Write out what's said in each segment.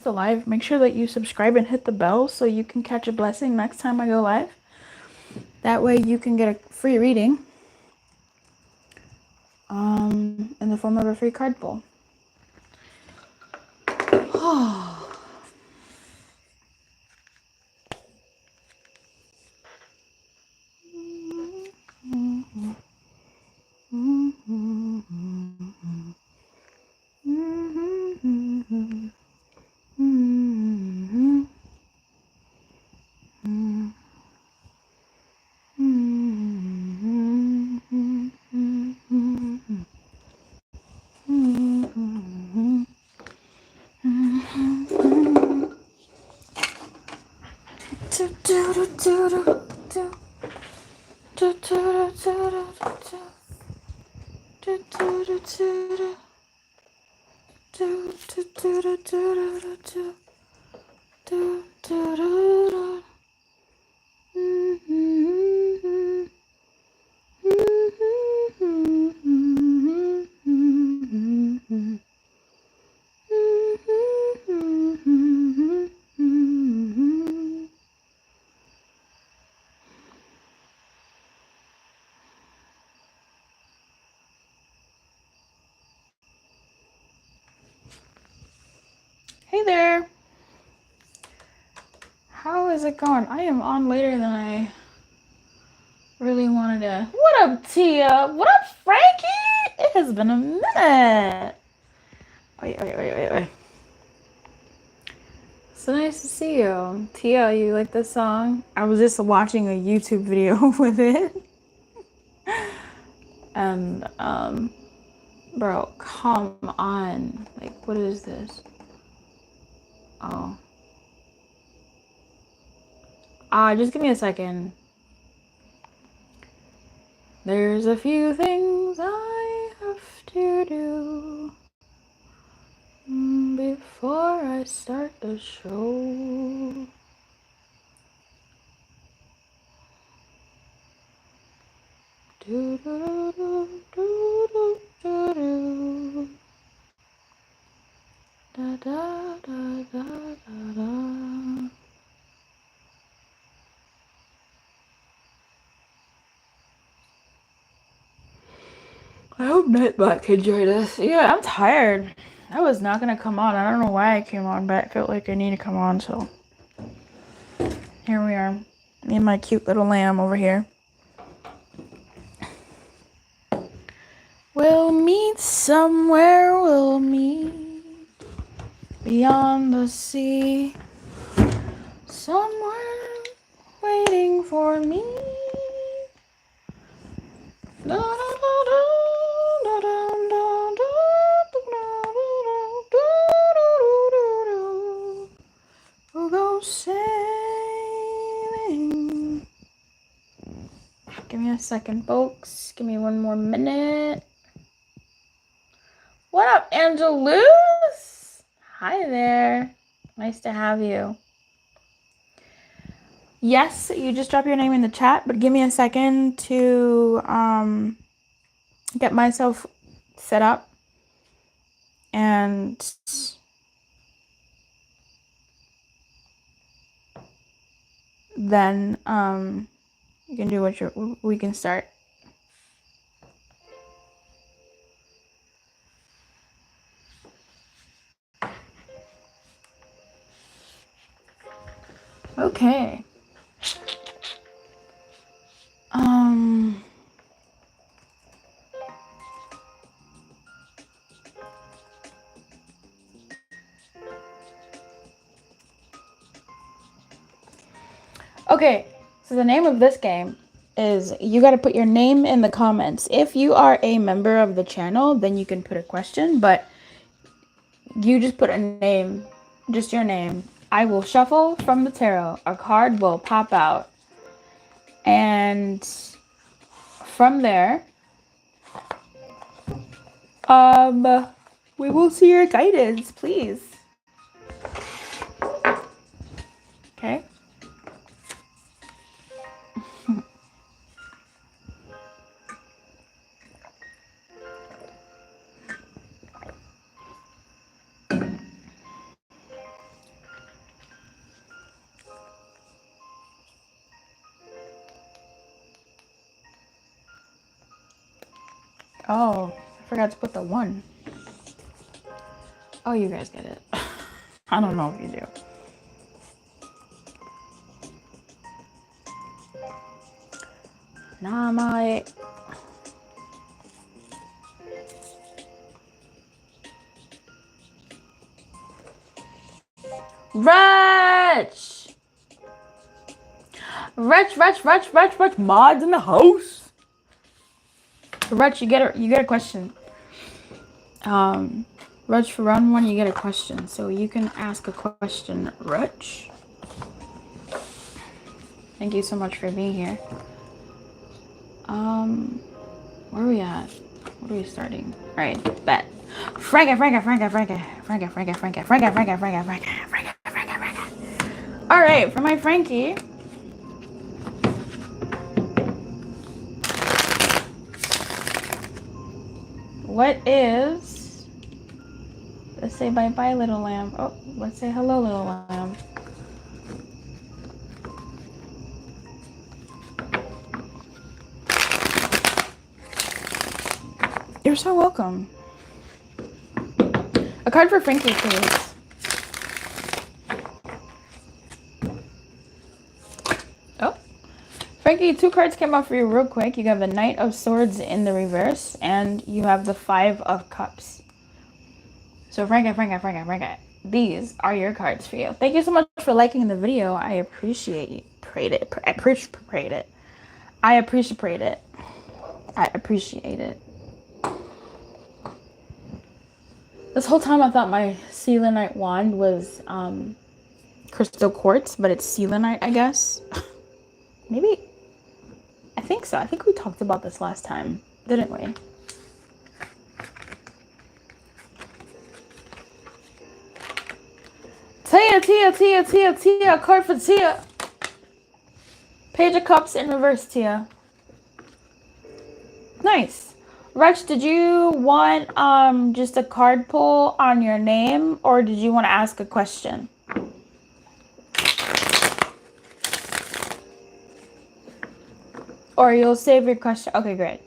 the live, make sure that you subscribe and hit the bell so you can catch a blessing next time I go live. That way you can get a free reading in the form of a free card pull. Hey there. How is it going? I am on later than I really wanted to. What up, Tia? What up, Frankie? It has been a minute. Wait. So nice to see you. Tia, you like this song? I was just watching a YouTube video with it. And, bro, come on. Like, what is this? Oh. Just give me a second. There's a few things I have to do before I start the show. Do do do do do do do. Da da da da da da. I hope Nightbot can join us. Yeah, I'm tired. I was not gonna come on. I don't know why I came on, but I felt like I need to come on, so here we are. Me and my cute little lamb over here. We'll meet somewhere, we'll meet beyond the sea. Somewhere waiting for me. We'll go sailing. Give me a second, folks. Give me one more minute. What up, Angelus? Hi there. Nice to have you. Yes, you just drop your name in the chat, but give me a second to get myself set up and then you can do what we can start. Okay. Okay, so the name of this game is you got to put your name in the comments. If you are a member of the channel, then you can put a question, but you just put a name, just your name. I will shuffle from the tarot. A card will pop out. And from there, we will see your guidance, please. Okay. Oh, I forgot to put the 1. Oh, you guys get it. I don't know if you do. Nah, my. Wretch! Wretch, mods in the house. Wretch, you get a question. Wretch, for round 1, you get a question. So you can ask a question, Wretch. Thank you so much for being here. Where are we at? What are we starting? Alright, bet. Frankie. Alright, for my Frankie. What is... Let's say bye-bye, little lamb. Oh, let's say hello, little lamb. You're so welcome. A card for Frankie, please. Oh. Frankie, 2 cards came out for you real quick. You have the Knight of Swords in the reverse, and you have the 5 of Cups. So Frankie, these are your cards for you. Thank you so much for liking the video. I appreciate it. I appreciate it. I appreciate it. I appreciate it. This whole time I thought my selenite wand was crystal quartz, but it's selenite, I guess. Maybe. I think so. I think we talked about this last time, didn't we? Tia, card for Tia. Page of Cups in reverse, Tia. Nice. Rex, did you want just a card pull on your name, or did you want to ask a question? Or you'll save your question. Okay, great.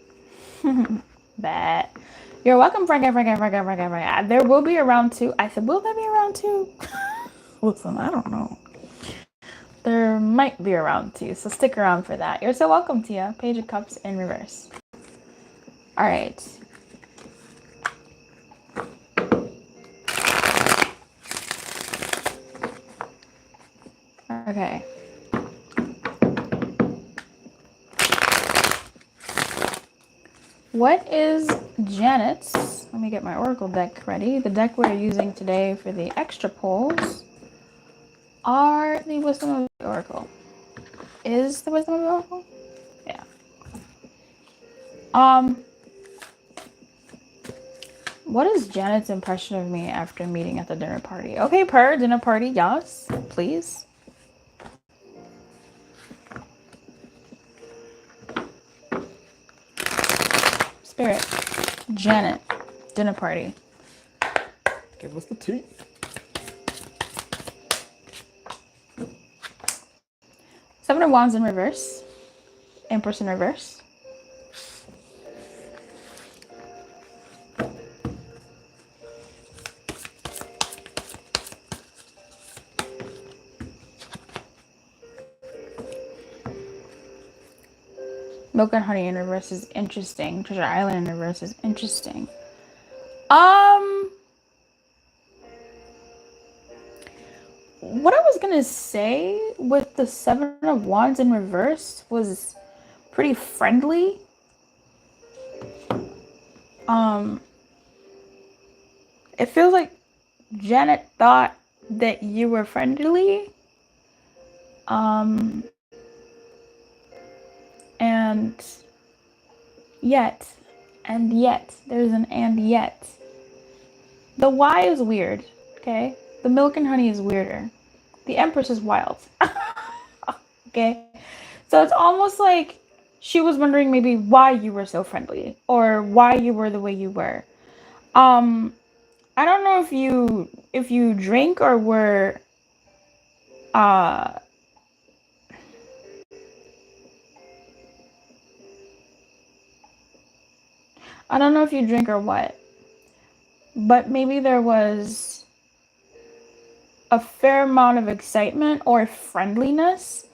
Bet. You're welcome, Frank. There will be a round 2. I said, will there be a round 2? Listen, I don't know. There might be a round 2, so stick around for that. You're so welcome, Tia. Page of Cups in reverse. All right. Okay. What is Janet's? Let me get my Oracle deck ready. The deck we're using today for the extra pulls are the Wisdom of the Oracle. Is the Wisdom of the Oracle? Yeah. What is Janet's impression of me after meeting at the dinner party? Okay, per dinner party, yes, please. Spirit, Janet, dinner party. Give us the tea. Seven of Wands in reverse. Empress in reverse. Milk and Honey in reverse is interesting. Treasure Island in reverse is interesting. What I was gonna say with the Seven of Wands in reverse was pretty friendly. It feels like Janet thought that you were friendly. And yet, there's an and yet. The Y is weird, okay? The Milk and Honey is weirder. The Empress is wild. Okay? So it's almost like she was wondering maybe why you were so friendly or why you were the way you were. I don't know if you drink or were I don't know if you drink or what, but maybe there was a fair amount of excitement or friendliness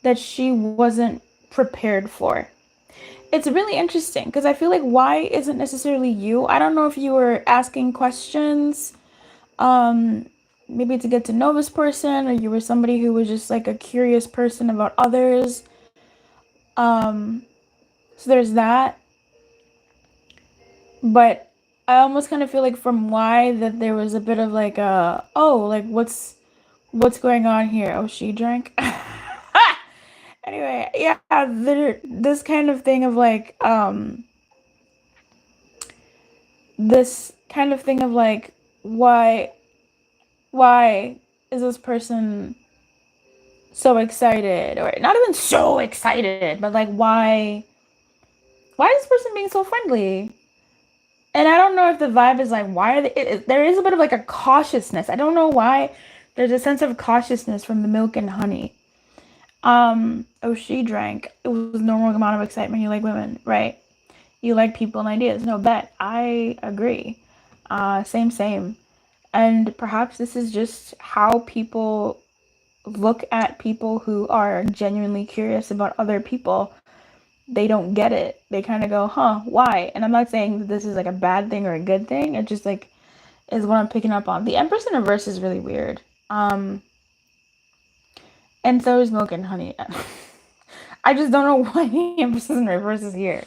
that she wasn't prepared for. It's really interesting because I feel like why isn't necessarily you. I don't know if you were asking questions, um, maybe to get to know this person, or you were somebody who was just like a curious person about others. Um, so there's that. But I almost kind of feel like from why that there was a bit of like a, oh, like what's going on here? Oh, she drank. Anyway, yeah, this kind of thing of like this kind of thing of like why is this person so excited, or not even so excited, but like why is this person being so friendly? And I don't know if the vibe is like why are they, there is a bit of like a cautiousness. I don't know why there's a sense of cautiousness from the milk and honey. Oh, she drank. It was normal amount of excitement. You like women, right? You like people and ideas. No, bet. I agree. Same. And perhaps this is just how people look at people who are genuinely curious about other people. They don't get it. They kind of go, huh, why? And I'm not saying that this is like a bad thing or a good thing. It just like is what I'm picking up on. The Empress in Reverse is really weird. And so is Milk and Honey. I just don't know why the Empress in Reverse is here.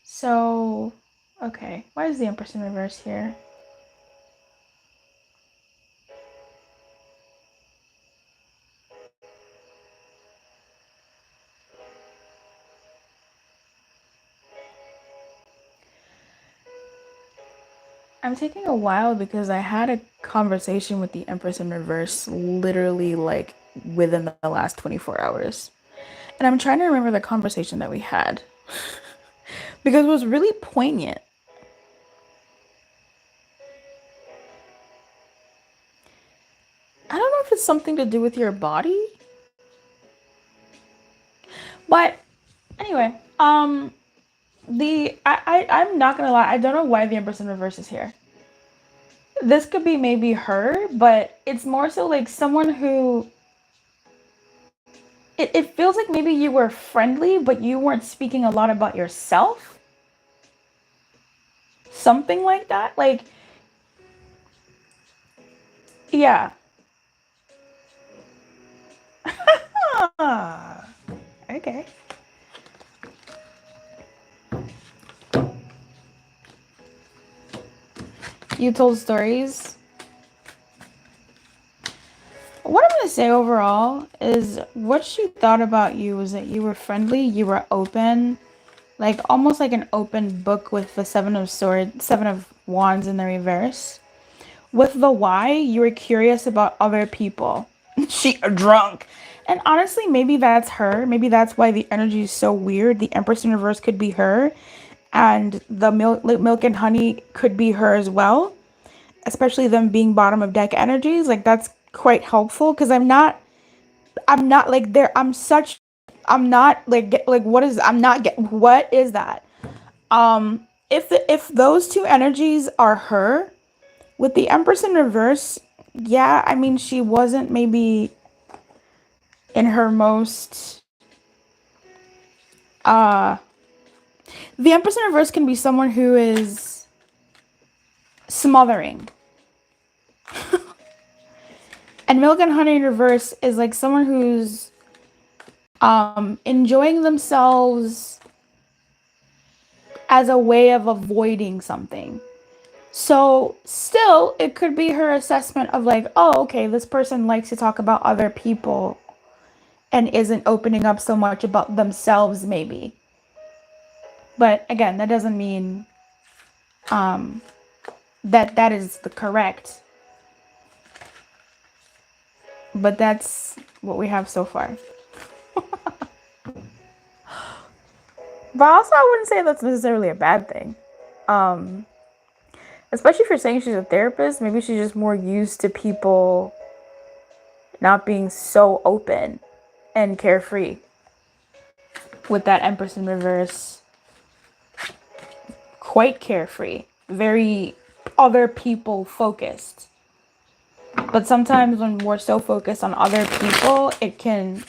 So, okay. Why is the Empress in Reverse here? I'm taking a while because I had a conversation with the Empress in Reverse literally like within the last 24 hours. And I'm trying to remember the conversation that we had because it was really poignant. I don't know if it's something to do with your body, but anyway, I'm not gonna lie, I don't know why the Empress in Reverse is here. This could be maybe her, but it's more so like someone who it feels like maybe you were friendly, but you weren't speaking a lot about yourself. Something like that. Like, yeah. Ah, okay. You told stories. What I'm going to say overall is what she thought about you was that you were friendly, you were open, like almost like an open book with the Seven of Wands in the reverse. With the why, you were curious about other people. She drunk. And honestly, maybe that's her. Maybe that's why the energy is so weird. The Empress in Reverse could be her. And the milk and honey could be her as well. Especially them being bottom of deck energies. Like that's quite helpful. Because I'm not like there. I'm not like what is, what is that? If those two energies are her, with the Empress in Reverse, yeah, I mean, she wasn't maybe in her most, uh, the Empress in Reverse can be someone who is smothering. And Milk and Honey in Reverse is like someone who's, enjoying themselves as a way of avoiding something. So still, it could be her assessment of like, oh, okay, this person likes to talk about other people and isn't opening up so much about themselves, maybe. But again, that doesn't mean that is the correct. But that's what we have so far. But also, I wouldn't say that's necessarily a bad thing. Especially if you're saying she's a therapist, maybe she's just more used to people not being so open and carefree. with that Empress in reverse, quite carefree, very other people focused. But sometimes when we're so focused on other people, it can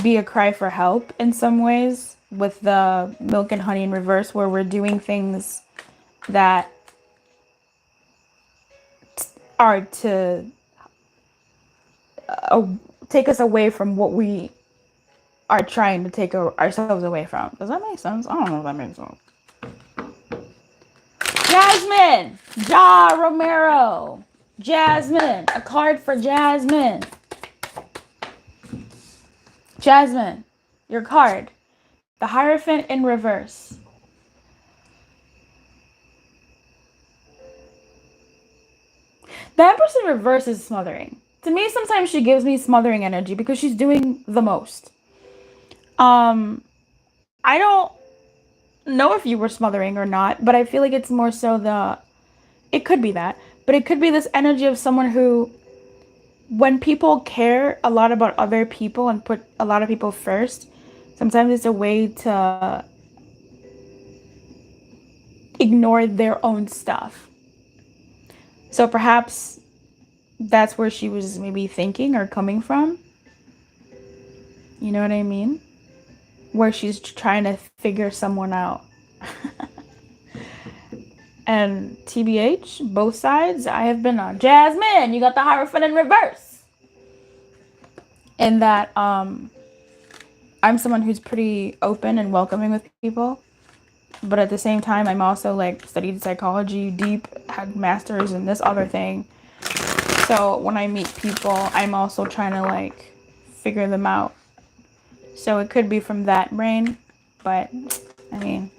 be a cry for help in some ways, with the milk and honey in reverse, where we're doing things that are to take us away from what we are trying to take ourselves away from. Does that make sense? I don't know if that makes sense. Jasmine! Ja Romero. Jasmine. A card for Jasmine. Jasmine, your card. The Hierophant in reverse. The Empress in reverse is smothering. To me, sometimes she gives me smothering energy because she's doing the most. I don't know if you were smothering or not, but I feel like it's more so it could be that, but it could be this energy of someone who, when people care a lot about other people and put a lot of people first, sometimes it's a way to ignore their own stuff. So perhaps that's where she was maybe thinking or coming from. You know what I mean? Where she's trying to figure someone out. And TBH, both sides, I have been on. Jasmine, you got the Hierophant in reverse. And that I'm someone who's pretty open and welcoming with people. But at the same time, I'm also like studied psychology deep, had masters in this other thing. So when I meet people, I'm also trying to like figure them out. So it could be from that brain, but I mean,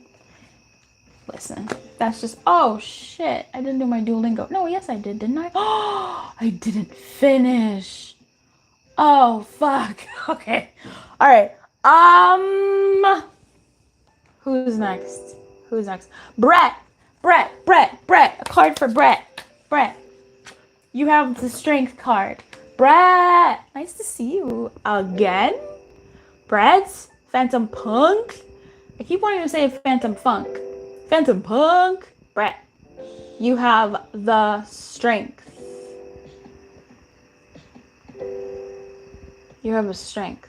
listen, that's just, oh shit, I didn't do my Duolingo. No, yes I did, didn't I? Oh, I didn't finish. Oh, fuck. Okay. All right. Who's next? Who's next? Brett. A card for Brett. Brett. You have the Strength card. Brett. Nice to see you again. Brett. Phantom Punk. I keep wanting to say Phantom Funk. Phantom Punk. Brett. You have the Strength. You have a Strength.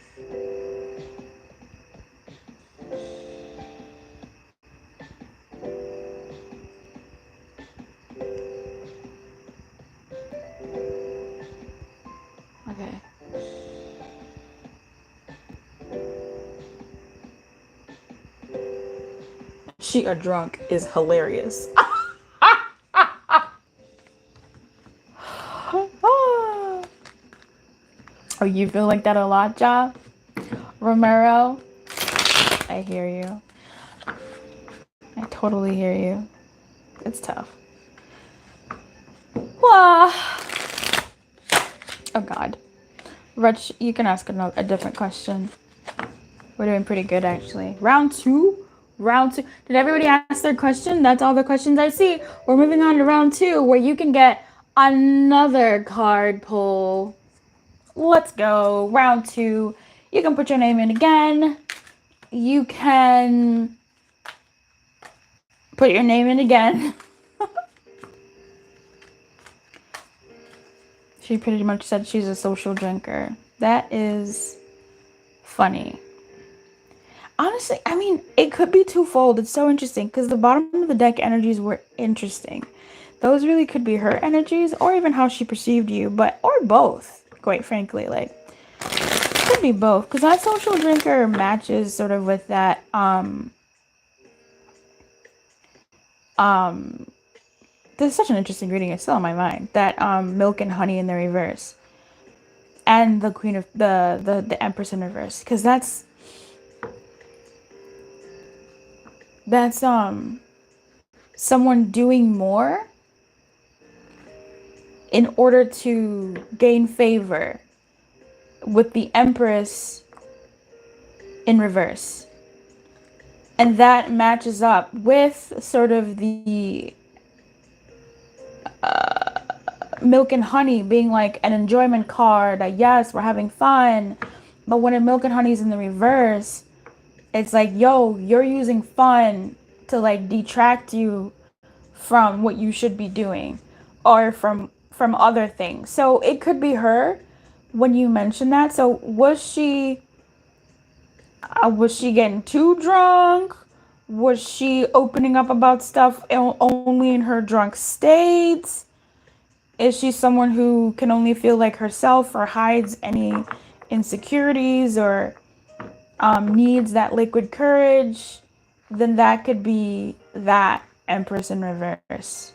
Okay. She a drunk is hilarious. Oh, you feel like that a lot, Ja? Romero? I hear you. I totally hear you. It's tough. Wah. Oh, God. Rich, you can ask a different question. We're doing pretty good, actually. Round two. Did everybody ask their question? That's all the questions I see. We're moving on to round two, where you can get another card pull. Let's go. Round two. You can put your name in again. You can put your name in again. She pretty much said she's a social drinker. That is funny. Honestly, I mean, it could be twofold. It's so interesting because the bottom of the deck energies were interesting. Those really could be her energies or even how she perceived you, or both, quite frankly. Like, it could be both because that social drinker matches sort of with that, this is such an interesting reading. It's still on my mind. That milk and honey in the reverse, and the queen of the Empress in reverse, because that's someone doing more in order to gain favor with the Empress in reverse. And that matches up with sort of the milk and honey being like an enjoyment card. Yes, we're having fun. But when a milk and honey is in the reverse, It's like, yo, you're using fun to like detract you from what you should be doing or from other things. So it could be her when you mention that. So was she getting too drunk? Was she opening up about stuff only in her drunk states? Is she someone who can only feel like herself or hides any insecurities or needs that liquid courage? Then that could be that Empress in reverse.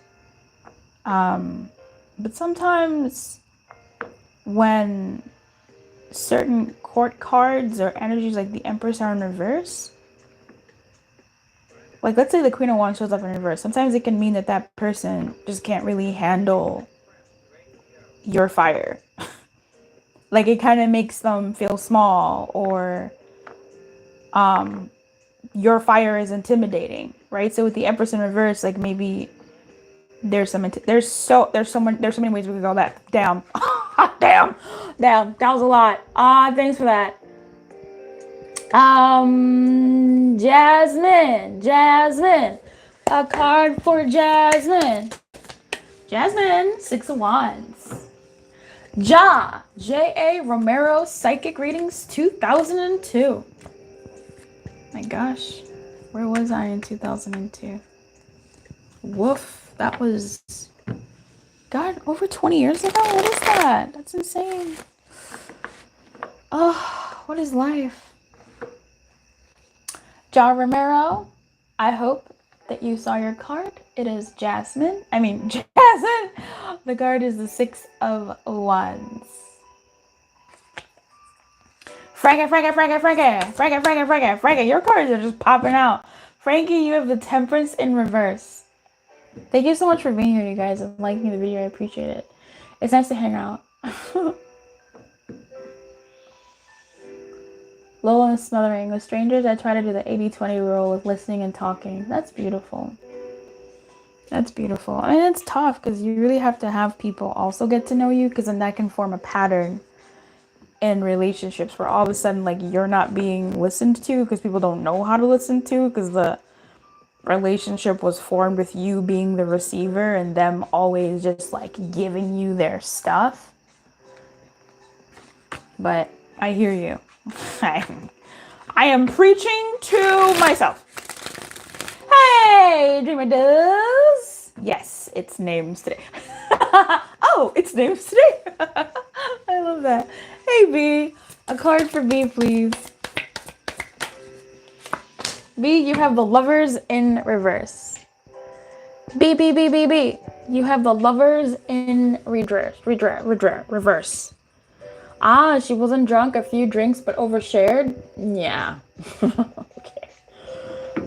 But sometimes when certain court cards or energies like the Empress are in reverse, like let's say the Queen of Wands shows up in reverse, sometimes it can mean that that person just can't really handle your fire. Like it kind of makes them feel small, or your fire is intimidating, right? So with the Empress in reverse, like maybe there's so many ways we could go that. Damn. Damn. That was a lot. Thanks for that. Jasmine. A card for Jasmine. Jasmine, 6 of Wands. J.A. Romero, Psychic Readings 2002. My gosh, where was I in 2002? Woof, that was, God, over 20 years ago? What is that? That's insane. Oh, what is life? Ja Romero, I hope that you saw your card. It is Jasmine. The card is the 6 of Wands. Frankie. Your cards are just popping out. Frankie, you have the Temperance in reverse. Thank you so much for being here, you guys, and liking the video. I appreciate it. It's nice to hang out. Lola and Smothering. With strangers, I try to do the 80-20 rule with listening and talking. That's beautiful. That's beautiful. I mean, it's tough because you really have to have people also get to know you, because then that can form a pattern in relationships where all of a sudden, like, you're not being listened to because people don't know how to listen to, because the relationship was formed with you being the receiver and them always just like giving you their stuff. But I hear you. I am preaching to myself. Hey, Dreamer Does. Yes, it's names today. Oh, it's names today. I love that. Hey, B. A card for B, please. B, you have the Lovers in reverse. B. You have the Lovers in reverse. She wasn't drunk, a few drinks, but overshared. Yeah. Okay.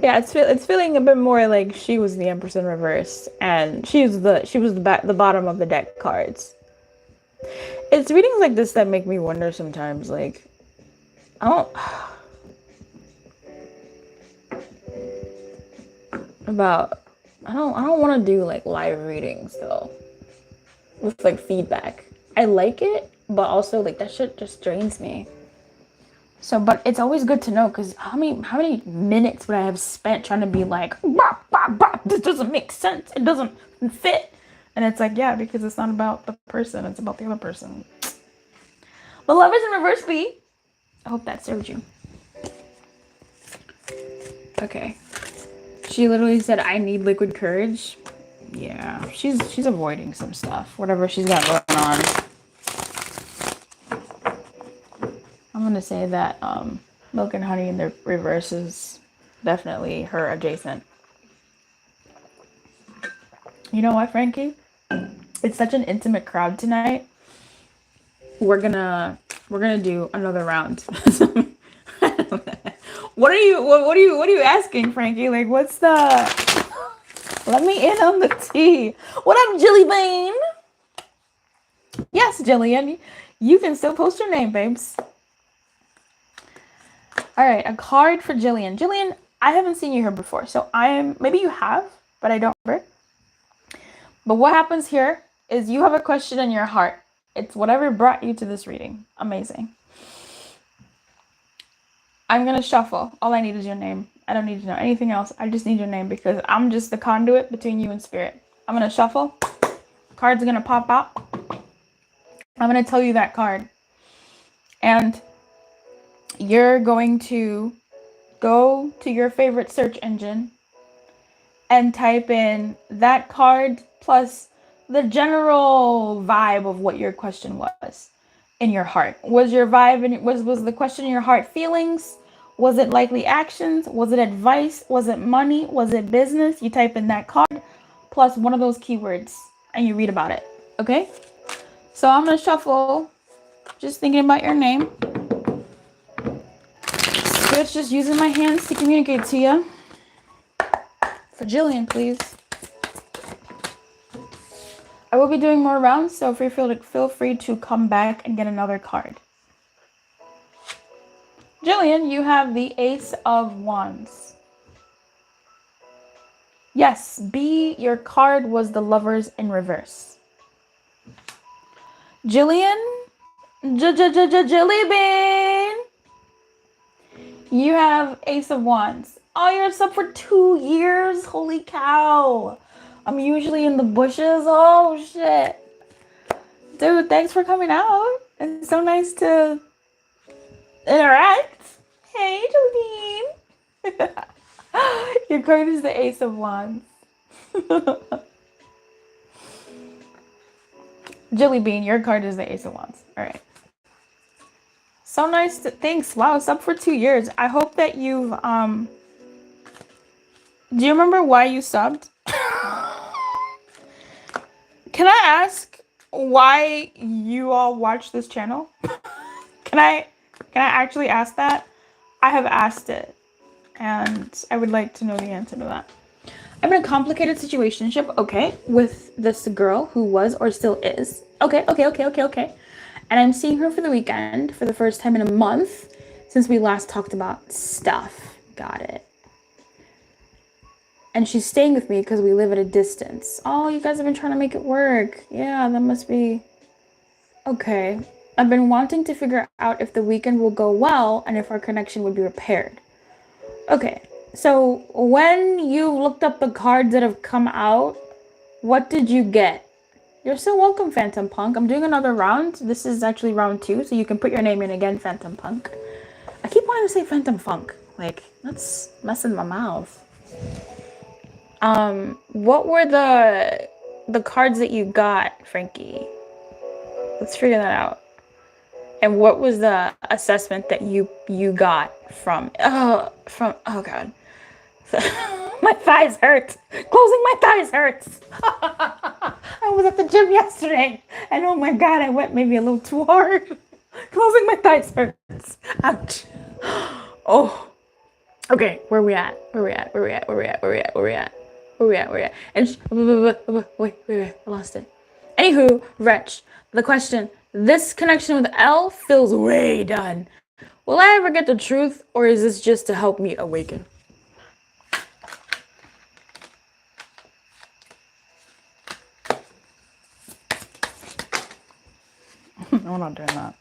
Yeah, it's feeling a bit more like she was the Empress in reverse, and she was the bottom of the deck cards. It's readings like this that make me wonder sometimes, like, I don't want to do like live readings though with like feedback. I like it, but also like that shit just drains me. So, but it's always good to know, because how many minutes would I have spent trying to be like, bah, bah, bah, this doesn't make sense, it doesn't fit, and it's like, yeah, because it's not about the person, it's about the other person. The Lovers in reverse, B. I hope that served you. Okay. She literally said, I need liquid courage. Yeah, she's avoiding some stuff, whatever she's got going on. I'm gonna say that Milk and Honey in the reverse is definitely her adjacent. You know what, Frankie? It's such an intimate crowd tonight. We're gonna do another round. What are you asking, Frankie? Like, what's the? Let me in on the tea. What up, Jilly Bean? Yes, Jillian. You can still post your name, babes. All right, a card for Jillian. Jillian, I haven't seen you here before, so maybe you have, but I don't remember. But what happens here is you have a question in your heart. It's whatever brought you to this reading. Amazing. I'm gonna shuffle. All I need is your name. I don't need to know anything else. I just need your name because I'm just the conduit between you and spirit. I'm gonna shuffle. Cards are gonna pop out. I'm gonna tell you that card. And you're going to go to your favorite search engine and type in that card plus the general vibe of what your question was in your heart. Was your vibe and was the question in your heart feelings? Was it likely actions? Was it advice? Was it money? Was it business? You type in that card plus one of those keywords and you read about it. Okay? So I'm gonna shuffle, just thinking about your name. Switch, just using my hands to communicate to you. For Jillian, please. I will be doing more rounds, so feel free to come back and get another card. Jillian, you have the Ace of Wands. Yes, B, your card was the Lovers in reverse. Jillian, Jilly Bean, you have Ace of Wands. Oh, you're sub for 2 years? Holy cow. I'm usually in the bushes. Oh, shit. Dude, thanks for coming out. It's so nice to interact. Hey, Jilly Bean. Your card is the Ace of Wands. Jilly Bean, your card is the Ace of Wands. All right. So nice. Thanks. Wow, it's up for 2 years. I hope that you've, do you remember why you subbed? Can I ask why you all watch this channel? Can I actually ask that? I have asked it, and I would like to know the answer to that. I'm in a complicated situationship, okay, with this girl who was or still is. Okay. And I'm seeing her for the weekend for the first time in a month since we last talked about stuff. Got it. And she's staying with me because we live at a distance. Oh, you guys have been trying to make it work. Yeah, that must be... Okay. I've been wanting to figure out if the weekend will go well and if our connection would be repaired. Okay. So when you looked up the cards that have come out, what did you get? You're so welcome, Phantom Punk. I'm doing another round. This is actually round 2, so you can put your name in again, Phantom Punk. I keep wanting to say Phantom Funk. Like, that's messing my mouth. What were the cards that you got, Frankie? Let's figure that out. And what was the assessment that you got from oh god. My thighs hurt. Closing my thighs hurts. I was at the gym yesterday and oh my god, I went maybe a little too hard. Closing my thighs hurts. Ouch. Oh. Okay, where we at? And wait, I lost it. Anywho, Wretch, the question, this connection with L feels way done. Will I ever get the truth, or is this just to help me awaken? No, we're not doing that.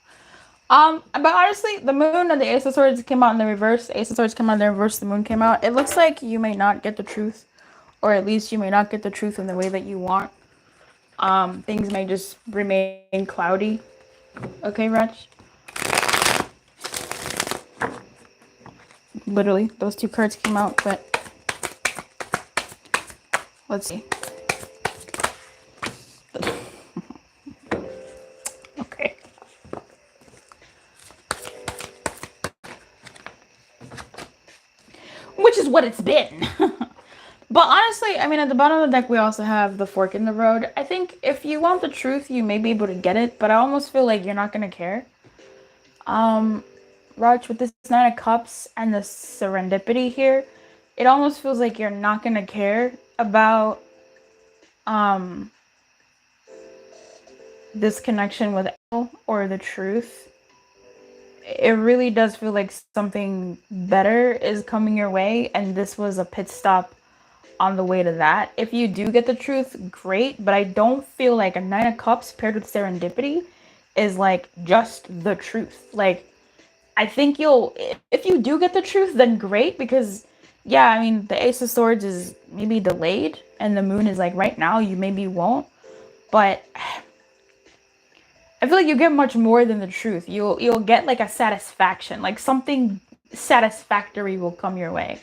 But honestly, the moon and the Ace of Swords came out in the reverse. The Ace of Swords came out in the reverse, the moon came out. It looks like you may not get the truth, or at least you may not get the truth in the way that you want. Things may just remain cloudy. Okay, Wretch? Literally, those 2 cards came out, but let's see. Okay. Which is what it's been. But honestly, I mean, at the bottom of the deck, we also have the fork in the road. I think if you want the truth, you may be able to get it, but I almost feel like you're not going to care. Raj, with this 9 of Cups and the serendipity here, it almost feels like you're not going to care about this connection with L or the truth. It really does feel like something better is coming your way, and this was a pit stop on the way to that. If you do get the truth, great, but I don't feel like a 9 of Cups paired with serendipity is like just the truth. Like, I think you'll, if you do get the truth, then great, because yeah, I mean, the Ace of Swords is maybe delayed and the Moon is like right now, you maybe won't, but I feel like you get much more than the truth. You'll get like a satisfaction, like something satisfactory will come your way.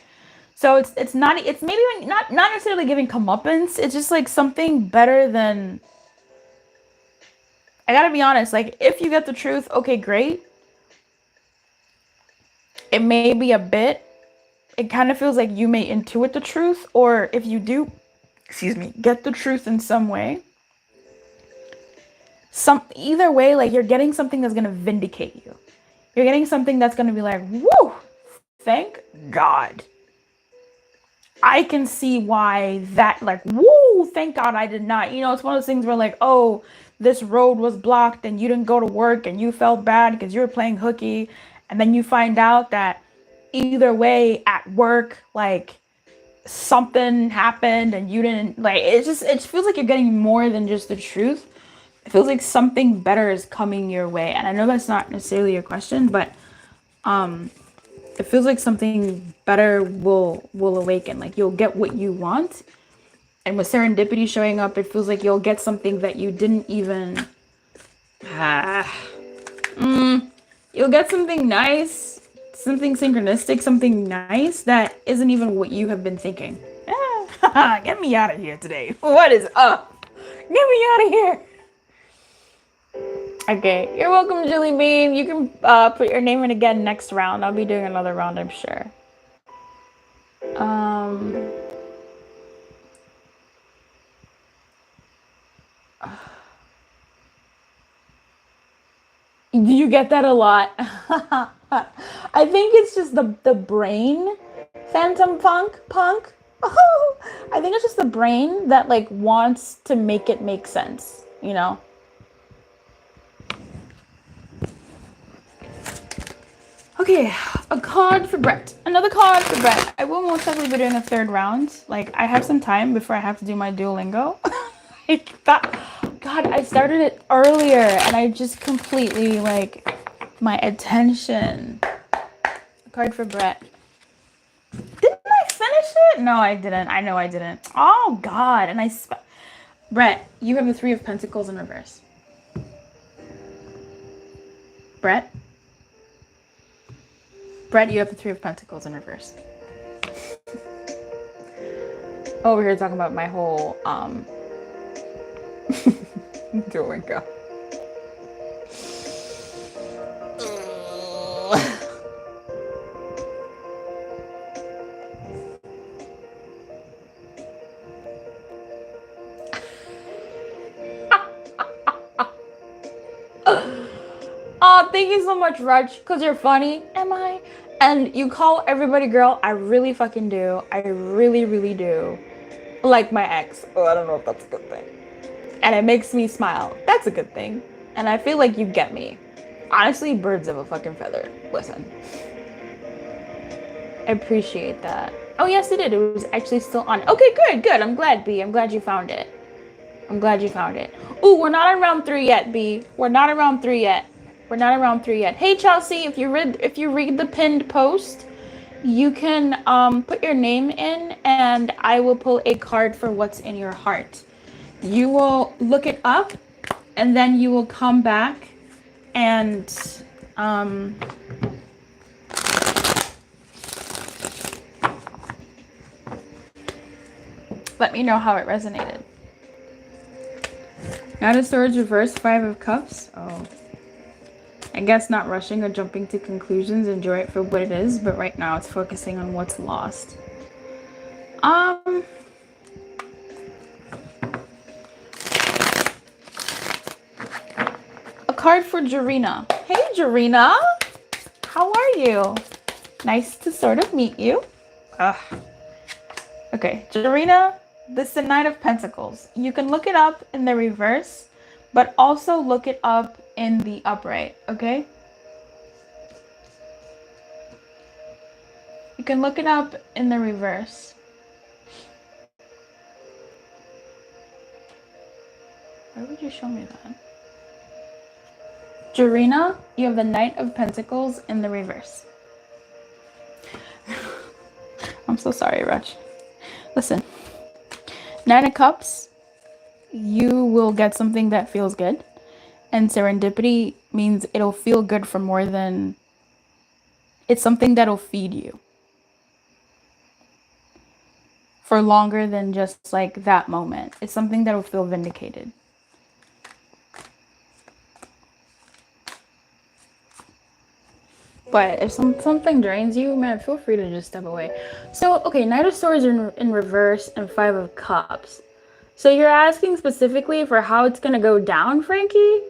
So it's not, it's maybe not necessarily giving comeuppance. It's just like something better than. I gotta be honest. Like if you get the truth, okay, great. It may be a bit. It kind of feels like you may intuit the truth, or if you do, excuse me, get the truth in some way. Either way, like you're getting something that's gonna vindicate you. You're getting something that's gonna be like, woo, thank God. I can see why that, like, woo, thank God I did not. You know, it's one of those things where, like, oh, this road was blocked and you didn't go to work and you felt bad because you were playing hooky. And then you find out that either way at work, like, something happened and you didn't, like, it feels like you're getting more than just the truth. It feels like something better is coming your way. And I know that's not necessarily a question, but, it feels like something better will awaken. Like you'll get what you want, and with serendipity showing up, it feels like you'll get something that you didn't even. You'll get something nice, something synchronistic, something nice that isn't even what you have been thinking. Get me out of here today. What is up? Get me out of here. Okay, you're welcome, Julie Bean. You can put your name in again next round. I'll be doing another round, I'm sure. You get that a lot. I think it's just the brain, Phantom Punk. I think it's just the brain that like wants to make it make sense, you know? Okay, a card for Brett. Another card for Brett. I will most likely be doing a third round. Like, I have some time before I have to do my Duolingo. God, I started it earlier and I just completely, like, my attention. A card for Brett. Didn't I finish it? No, I didn't. I know I didn't. Oh, God. And Brett, you have the Three of Pentacles in reverse. Brett, you have the Three of Pentacles in reverse. Over here talking about my whole, Duolingo. Oh, thank you so much, Raj, because you're funny. Am I? And you call everybody girl. I really fucking do. I really, really do. Like my ex. Oh, I don't know if that's a good thing. And it makes me smile. That's a good thing. And I feel like you get me. Honestly, birds of a fucking feather. Listen. I appreciate that. Oh, yes, it did. It was actually still on. Okay, good. I'm glad, B. I'm glad you found it. Ooh, we're not on round 3 yet, B. We're not on round 3 yet. Hey, Chelsea, if you read the pinned post, you can put your name in and I will pull a card for what's in your heart. You will look it up and then you will come back and let me know how it resonated. Knight of Swords reverse, Five of Cups. Oh. I guess not rushing or jumping to conclusions. Enjoy it for what it is, but right now it's focusing on what's lost. A card for Jarina. Hey, Jarina. How are you? Nice to sort of meet you. Okay, Jarina, this is the Knight of Pentacles. You can look it up in the reverse, but also look it up in the upright, okay? You can look it up in the reverse. Why would you show me that? Jarina, you have the Knight of Pentacles in the reverse. I'm so sorry, Raj. Listen, Nine of Cups, you will get something that feels good. And serendipity means it'll feel good for more than... It's something that'll feed you. For longer than just like that moment. It's something that'll feel vindicated. But if something drains you, man, feel free to just step away. So, okay, Knight of Swords in reverse and Five of Cups. So you're asking specifically for how it's going to go down, Frankie?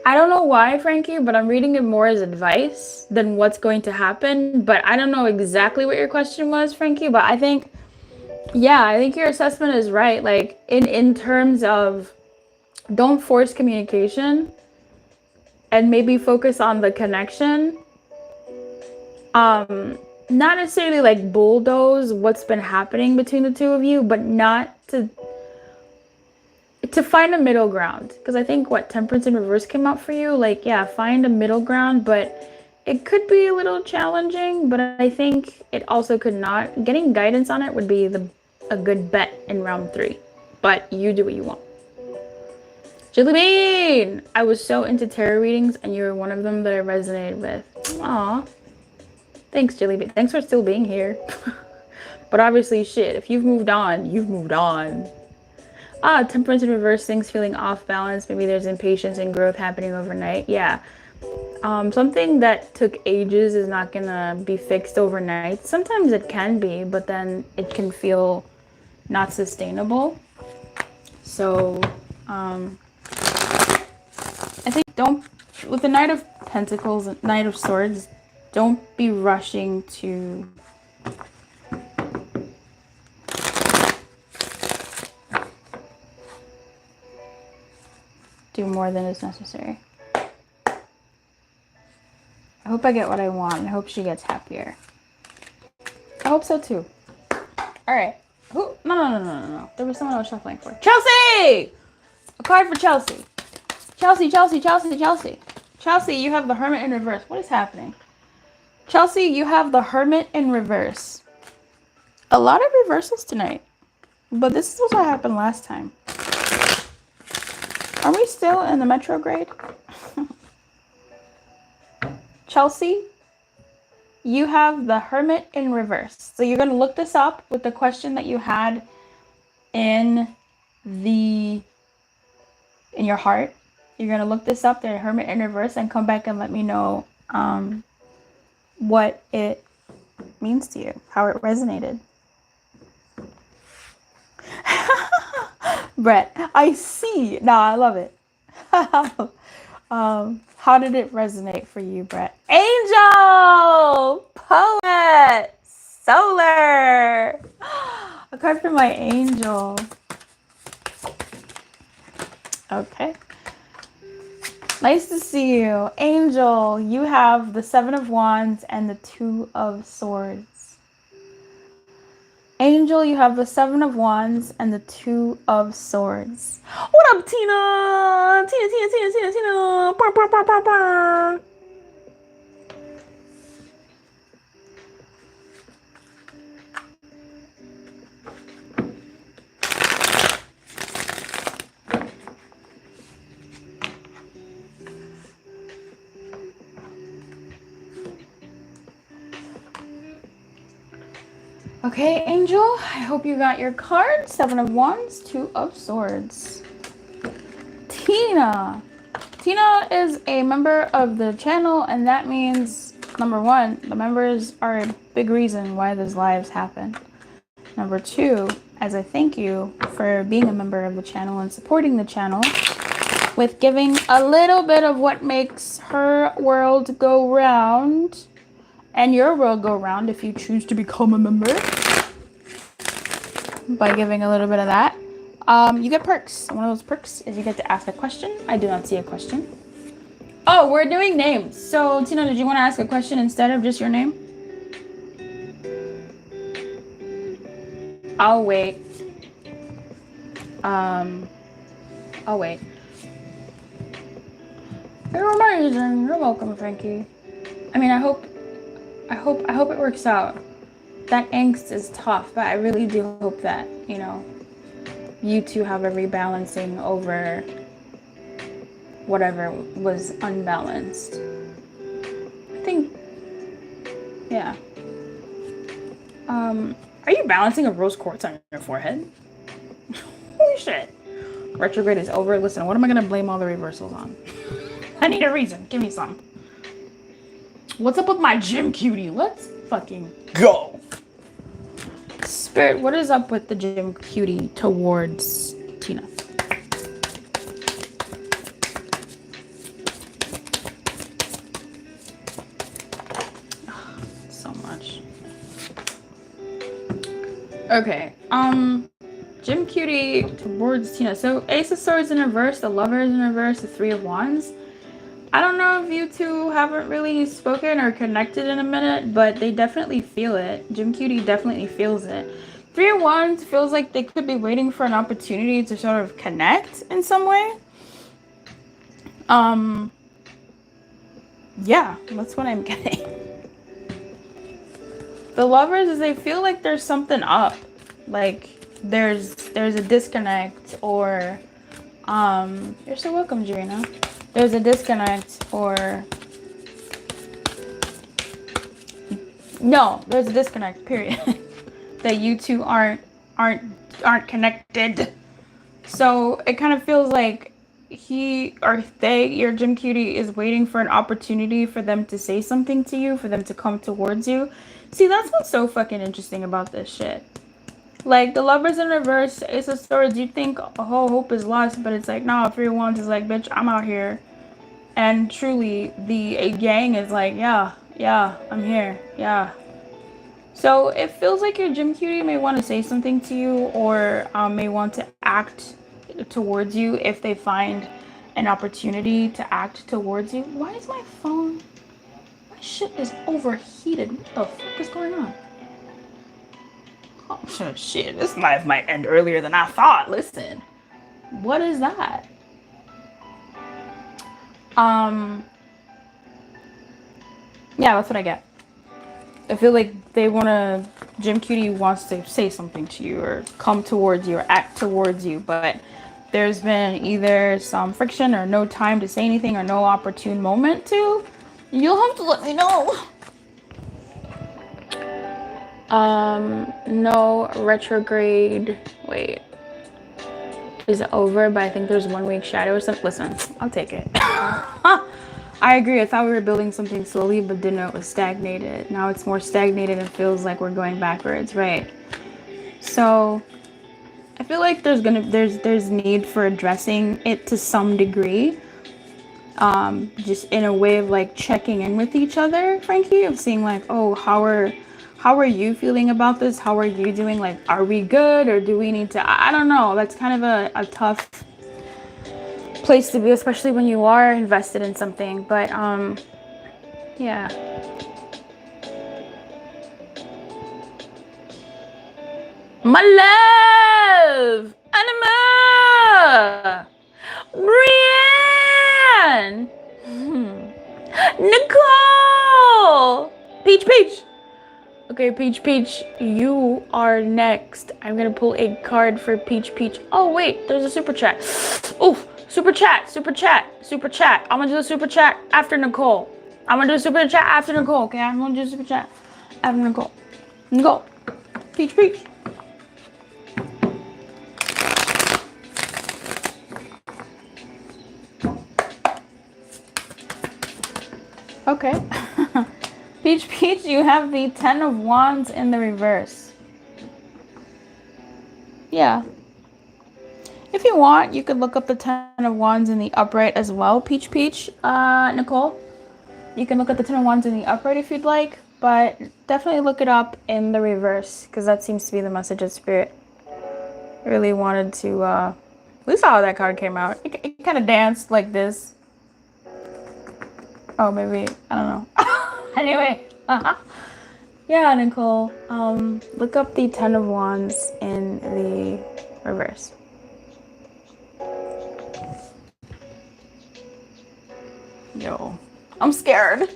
I don't know why, Frankie, but I'm reading it more as advice than what's going to happen. But I don't know exactly what your question was, Frankie, but I think, yeah, I think your assessment is right. Like, in terms of... Don't force communication and maybe focus on the connection. Not necessarily like bulldoze what's been happening between the two of you, but not to find a middle ground. Because I think what Temperance in reverse came out for you, like, yeah, find a middle ground, but it could be a little challenging, but I think it also could not. Getting guidance on it would be a good bet in round 3, but you do what you want. Jelly Bean! I was so into tarot readings, and you were one of them that I resonated with. Aw. Thanks, Jelly Bean. Thanks for still being here. But obviously, shit, if you've moved on, you've moved on. Temperance in reverse, things feeling off balance. Maybe there's impatience and growth happening overnight. Yeah. Something that took ages is not gonna be fixed overnight. Sometimes it can be, but then it can feel not sustainable. So, I think with the Knight of Pentacles and Knight of Swords, don't be rushing to do more than is necessary. I hope I get what I want. I hope she gets happier. I hope so too. Alright. Who? No. There was someone I was shuffling for. Chelsea! A card for Chelsea. Chelsea, you have the Hermit in reverse. What is happening? Chelsea, you have the Hermit in reverse. A lot of reversals tonight. But this is what happened last time. Are we still in the retrograde? Chelsea, you have the Hermit in reverse. So you're going to look this up with the question that you had in your heart. You're going to look this up, the Hermit in reverse, and come back and let me know what it means to you, how it resonated. Brett, I see. No, I love it. How did it resonate for you, Brett? Angel! Poet! Solar! A card for my angel. Okay. Nice to see you. Angel, you have the 7 of Wands and the 2 of Swords. Angel, you have the 7 of Wands and the 2 of Swords. What up, Tina? Tina. Bah, bah, bah, bah, bah. Okay, Angel, I hope you got your card. 7 of Wands, 2 of Swords. Tina. Tina is a member of the channel, and that means, number 1, the members are a big reason why these lives happen. Number 2, as a thank you for being a member of the channel and supporting the channel with giving a little bit of what makes her world go round. And your world go round if you choose to become a member. By giving a little bit of that. You get perks. One of those perks is you get to ask a question. I do not see a question. Oh, we're doing names. So, Tina, did you want to ask a question instead of just your name? I'll wait. Oh wait. You're amazing. You're welcome, Frankie. I mean, I hope it works out. That angst is tough, but I really do hope that, you know, you two have a rebalancing over whatever was unbalanced. I think, yeah. Are you balancing a rose quartz on your forehead? Holy shit. Retrograde is over. Listen, what am I gonna blame all the reversals on? I need a reason. Give me some. What's up with my gym cutie? Let's fucking go. Spirit, what is up with the gym cutie towards Tina? So much. Okay. Gym cutie towards Tina. So Ace of Swords in reverse, the Lover is in reverse, the Three of Wands. I don't know if you two haven't really spoken or connected in a minute, but they definitely feel it. Gym cutie definitely feels it. Three of Wands feels like they could be waiting for an opportunity to sort of connect in some way. Yeah, that's what I'm getting. The Lovers is they feel like there's something up. Like there's a disconnect, or you're so welcome, Jirina. There's a disconnect, or no, there's a disconnect, period. That you two aren't connected. So it kind of feels like he or they, your gym cutie, is waiting for an opportunity for them to say something to you, for them to come towards you. See, that's what's so fucking interesting about this shit. Like, the Lovers in reverse, Ace of Swords, you think a whole hope is lost, but it's like, nah, Three of Wands is like, bitch, I'm out here. And truly, the gang is like, yeah, I'm here, yeah. So it feels like your gym cutie may want to say something to you, or may want to act towards you if they find an opportunity to act towards you. Why is my phone? My shit is overheated. What the fuck is going on? Oh, shit. This live might end earlier than I thought. Listen. What is that? Yeah, that's what I get. I feel like Gym Cutie wants to say something to you or come towards you or act towards you, but there's been either some friction or no time to say anything or no opportune moment to. You'll have to let me know. No retrograde. Wait. Is it over? But I think there's 1 week shadow or something. Listen, I'll take it. I agree. I thought we were building something slowly, but didn't know it was stagnated. Now it's more stagnated and feels like we're going backwards, right? So I feel like there's need for addressing it to some degree. Just in a way of like checking in with each other, Frankie, of seeing like, oh, how are you feeling about this? How are you doing? Like, are we good, or do we need to? I don't know. That's kind of a tough place to be, especially when you are invested in something. But yeah. My love, Anima, Brienne, Nicole, Peach. Okay, Peach, you are next. I'm gonna pull a card for Peach. Oh wait, there's a super chat. Oof. Super chat. I'm gonna do the super chat after Nicole. Okay, I'm gonna do super chat after Nicole. Peach. Okay. Peach, you have the 10 of Wands in the reverse. Yeah. If you want, you could look up the 10 of Wands in the upright as well, Peach. Nicole. You can look at the 10 of Wands in the upright if you'd like, but definitely look it up in the reverse, because that seems to be the message of Spirit. I really wanted to, we saw how that card came out. It kind of danced like this. Oh, maybe, I don't know. Anyway, yeah, Nicole, look up the 10 of Wands in the reverse. Yo, I'm scared.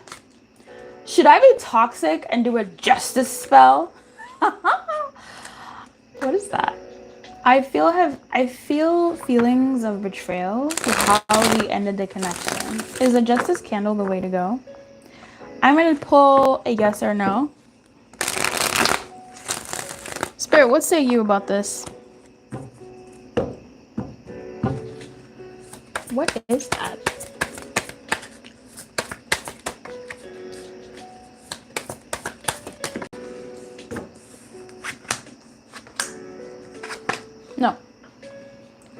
Should I be toxic and do a justice spell? What is that? I feel feelings of betrayal with how we ended the connection. Is a justice candle the way to go? I'm gonna pull a yes or no. Spirit, what say you about this? What is that? No.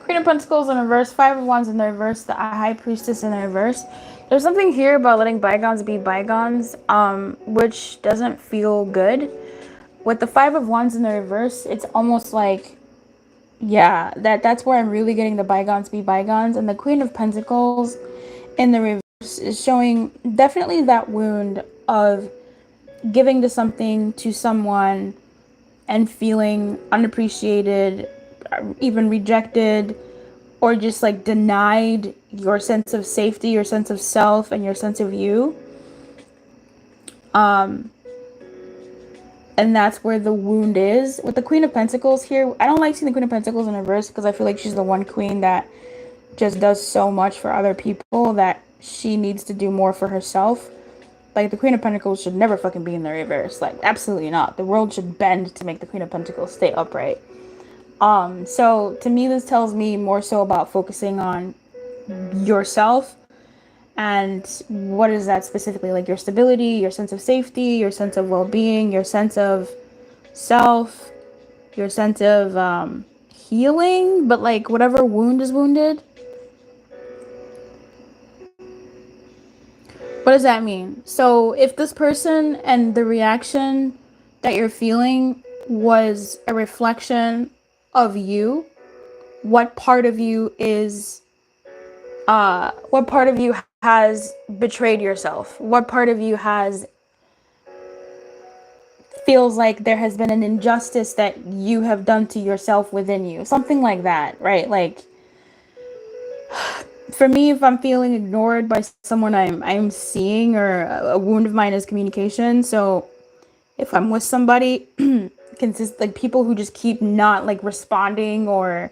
Queen of Pentacles in reverse, Five of Wands in the reverse, the High Priestess in the reverse. There's something here about letting bygones be bygones, which doesn't feel good. With the Five of Wands in the reverse, it's almost like, yeah, that's where I'm really getting the bygones be bygones. And the Queen of Pentacles in the reverse is showing definitely that wound of giving to something, to someone, and feeling unappreciated, even rejected, or just like denied your sense of safety, your sense of self, and your sense of you. And that's where the wound is. With the Queen of Pentacles here, I don't like seeing the Queen of Pentacles in reverse because I feel like she's the one queen that just does so much for other people that she needs to do more for herself. Like, the Queen of Pentacles should never fucking be in the reverse. Like, absolutely not. The world should bend to make the Queen of Pentacles stay upright. So to me, this tells me more so about focusing on yourself. And what is that specifically? Like your stability, your sense of safety, your sense of well-being, your sense of self, your sense of healing, but like whatever wound is wounded. What does that mean? So if this person and the reaction that you're feeling was a reflection of you, what part of you has betrayed yourself? What part of you feels like there has been an injustice that you have done to yourself within you? Something like that, right? Like, for me, if I'm feeling ignored by someone I'm seeing, or a wound of mine is communication. So if I'm with somebody, like people who just keep not like responding or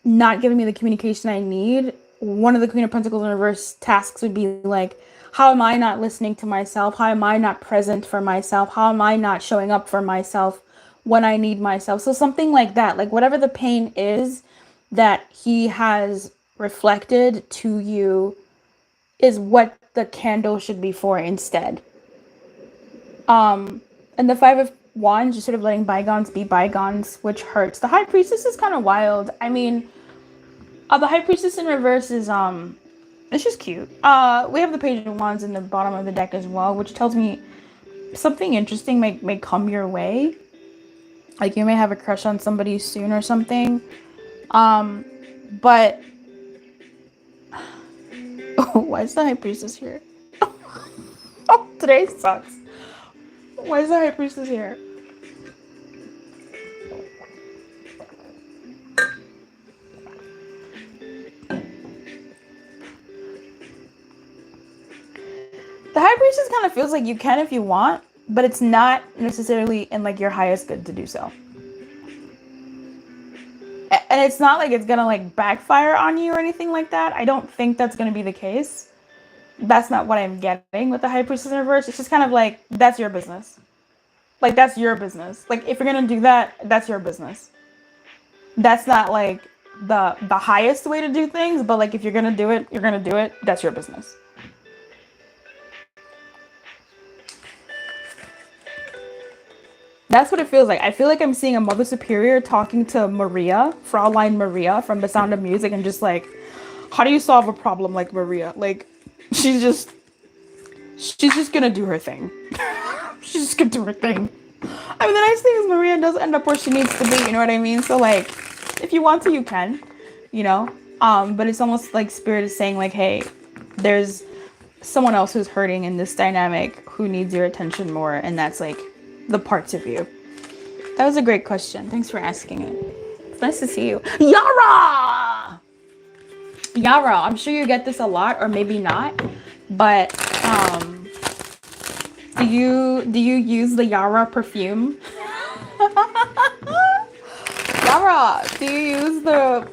not giving me the communication I need, one of the Queen of Pentacles in reverse tasks would be like, how am I not listening to myself? How am I not present for myself? How am I not showing up for myself when I need myself? So something like that, like whatever the pain is that he has reflected to you is what the candle should be for instead. And the Five of Wands, just sort of letting bygones be bygones, which hurts. The High Priestess is kind of wild. I mean, the High Priestess in reverse is it's just cute. We have the Page of Wands in the bottom of the deck as well, which tells me something interesting may come your way. Like you may have a crush on somebody soon or something. But why is the High Priestess here? Oh, today sucks. Why is the High Priestess here? The High Priestess kind of feels like you can if you want, but it's not necessarily in like your highest good to do so. And it's not like it's gonna like backfire on you or anything like that. I don't think that's gonna be the case. That's not what I'm getting with the High Priestess in reverse. It's just kind of like, that's your business. Like, that's your business. Like, if you're gonna do that, that's your business. That's not like the highest way to do things, but like if you're gonna do it, you're gonna do it. That's your business. That's what it feels like. I feel like I'm seeing a Mother Superior talking to Maria, Fraulein Maria from The Sound of Music, and just like, how do you solve a problem like Maria? Like, she's just gonna do her thing. She's just gonna do her thing. I mean, the nice thing is Maria does end up where she needs to be, you know what I mean? So like, if you want to, you can, you know? But it's almost like Spirit is saying like, hey, there's someone else who's hurting in this dynamic who needs your attention more, and that's like the parts of you. That was a great question. Thanks for asking it. It's nice to see you. Yara! Yara, I'm sure you get this a lot, or maybe not. But do you use the Yara perfume? Yara, do you use the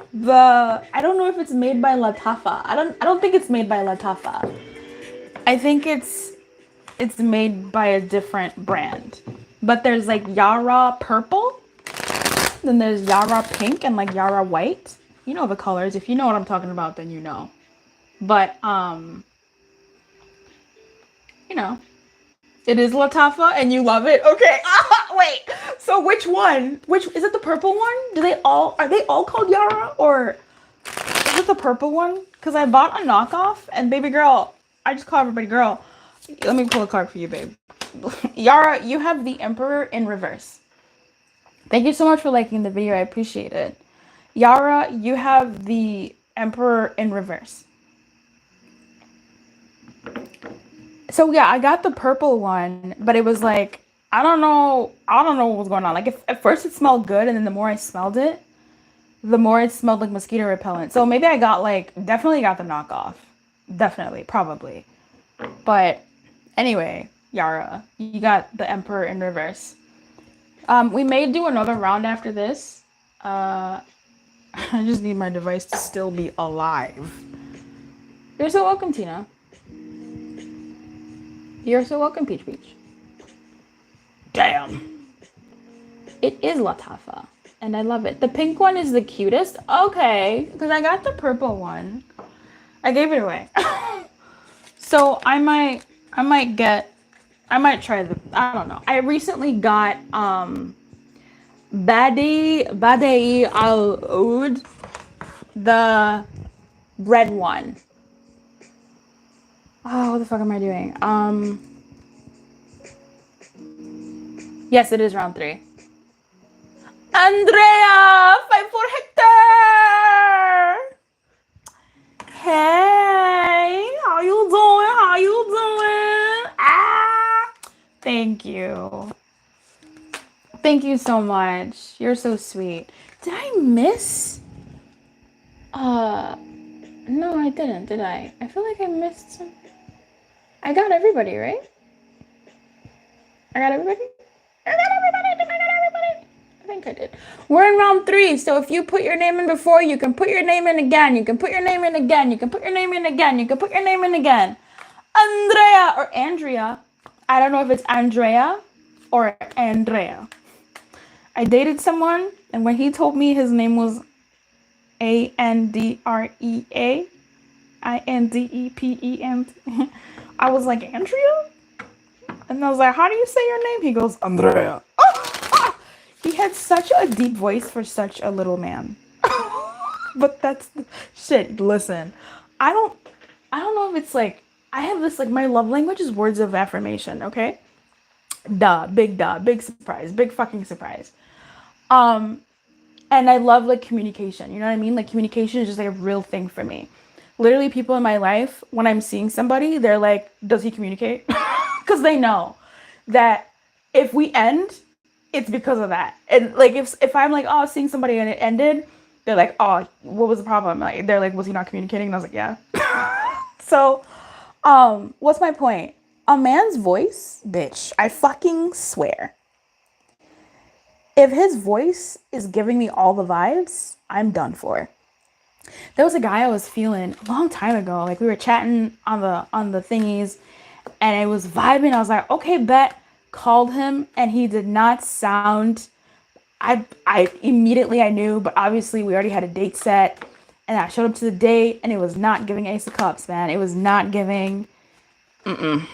I don't know if it's made by Latafa. I don't think it's made by Latafa. I think it's made by a different brand. But there's like Yara purple, then there's Yara pink and like Yara white. You know the colors. If you know what I'm talking about, then you know. But you know, it is Latafa and you love it. Okay. Wait. So which one? Which is it, the purple one? Are they all called Yara, or is it the purple one? Cuz I bought a knockoff, and baby girl, I just call everybody girl. Let me pull a card for you, babe. Yara, you have the Emperor in reverse. Thank you so much for liking the video. I appreciate it. Yara, you have the Emperor in reverse. So yeah, I got the purple one, but it was like, I don't know what was going on. Like, at first it smelled good, and then the more I smelled it, the more it smelled like mosquito repellent. So maybe I got definitely got the knockoff. Definitely, probably. But anyway, Yara, you got the Emperor in reverse. We may do another round after this. I just need my device to still be alive. You're so welcome, Tina. You're so welcome, Peach Peach. Damn. It is Latafa, and I love it. The pink one is the cutest. Okay, because I got the purple one. I gave it away. So I might try I don't know. I recently got Badi Al Oud, the red one. Oh, what the fuck am I doing? Yes, it is round 3. Andrea, 5 for Hector. Hey, how you doing? How you doing? Thank you. Thank you so much. You're so sweet. Did I miss? No, I didn't, did I? I feel like I missed some. I got everybody, right? I got everybody? I got everybody. Did I get everybody? I think I did. We're in round 3, so if you put your name in before, you can put your name in again. You can put your name in again. You can put your name in again. You can put your name in again. Andrea or Andrea. I don't know if it's Andrea or Andrea. I dated someone, and when he told me his name was Andrea, Indepem, I was like, Andrea? And I was like, how do you say your name? He goes, Andrea. He had such a deep voice for such a little man. But that's shit. Listen, I don't know if it's like, I have this, like, my love language is words of affirmation. Okay. Big surprise, big fucking surprise. And I love, like, communication. You know what I mean? Like, communication is just like a real thing for me. Literally, people in my life, when I'm seeing somebody, they're like, does he communicate? Because they know that if we end, it's because of that. And like, if I'm like, oh, seeing somebody and it ended, they're like, oh, what was the problem? Like, they're like, was he not communicating? And I was like, yeah. So, what's my point? A man's voice, bitch, I fucking swear. If his voice is giving me all the vibes, I'm done for. There was a guy I was feeling a long time ago. Like, we were chatting on the thingies, and I was vibing. I was like, okay, bet. Called him, and he did not sound. I immediately I knew, but obviously we already had a date set, and I showed up to the date, and it was not giving Ace of Cups, man. It was not giving. Okay,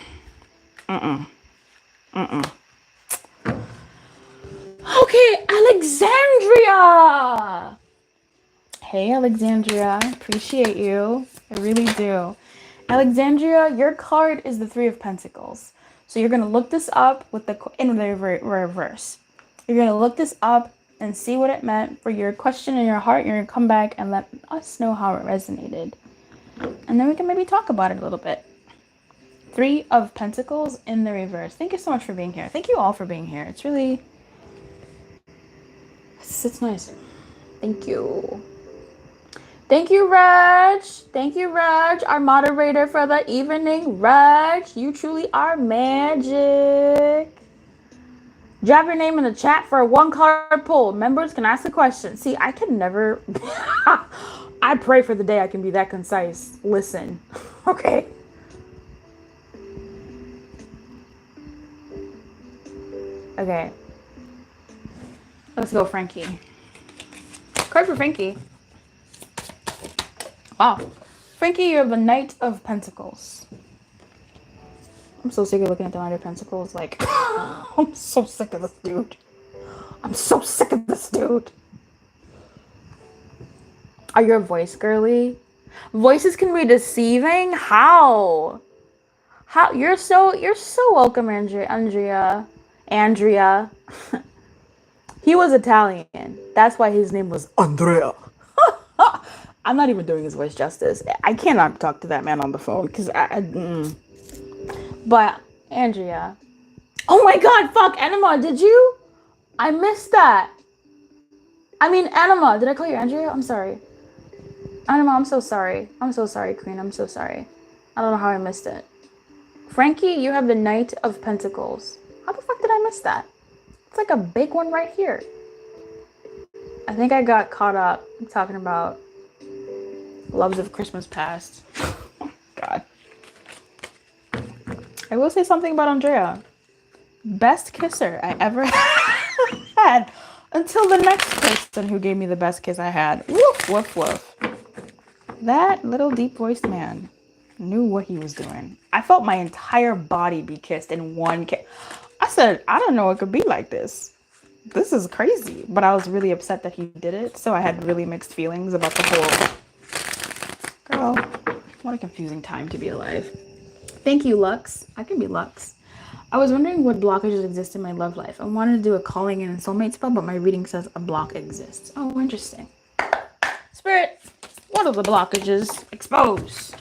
Alexandria. Hey, Alexandria. Appreciate you. I really do. Alexandria, your card is the 3 of Pentacles. So you're going to look this up in the reverse. You're going to look this up and see what it meant for your question in your heart. You're going to come back and let us know how it resonated. And then we can maybe talk about it a little bit. 3 of Pentacles in the reverse. Thank you so much for being here. Thank you all for being here. It's really... It's nice. Thank you. Thank you, Raj. Thank you, Raj, our moderator for the evening. Raj, you truly are magic. Drop your name in the chat for a one card poll. Members can ask a question. See, I can never. I pray for the day I can be that concise. Listen, okay? Okay. Let's go, Frankie. Card for Frankie. Wow. Frankie, you're the Knight of Pentacles. I'm so sick of looking at the Knight of Pentacles. Like, I'm so sick of this dude. I'm so sick of this dude. Are you a voice girly? Voices can be deceiving? How? How? You're so welcome, Andrea. He was Italian. That's why his name was Andrea. I'm not even doing his voice justice. I cannot talk to that man on the phone because But Andrea. Oh my God! Fuck, Enema. Did you? I missed that. I mean, Enema. Did I call you Andrea? I'm sorry. Enema, I'm so sorry. I'm so sorry, Queen. I'm so sorry. I don't know how I missed it. Frankie, you have the Knight of Pentacles. How the fuck did I miss that? It's like a big one right here. I think I got caught up talking about Loves of Christmas Past. God. I will say something about Andrea. Best kisser I ever had until the next person who gave me the best kiss I had. Woof, woof, woof. That little deep-voiced man knew what he was doing. I felt my entire body be kissed in one kiss. I said, I don't know it could be like this. This is crazy. But I was really upset that he did it, so I had really mixed feelings about the whole... Girl, what a confusing time to be alive. Thank you, Lux. I can be Lux. I was wondering what blockages exist in my love life. I wanted to do a calling in and soulmate spell, but my reading says a block exists. Oh, interesting. Spirit, what are the blockages? Expose.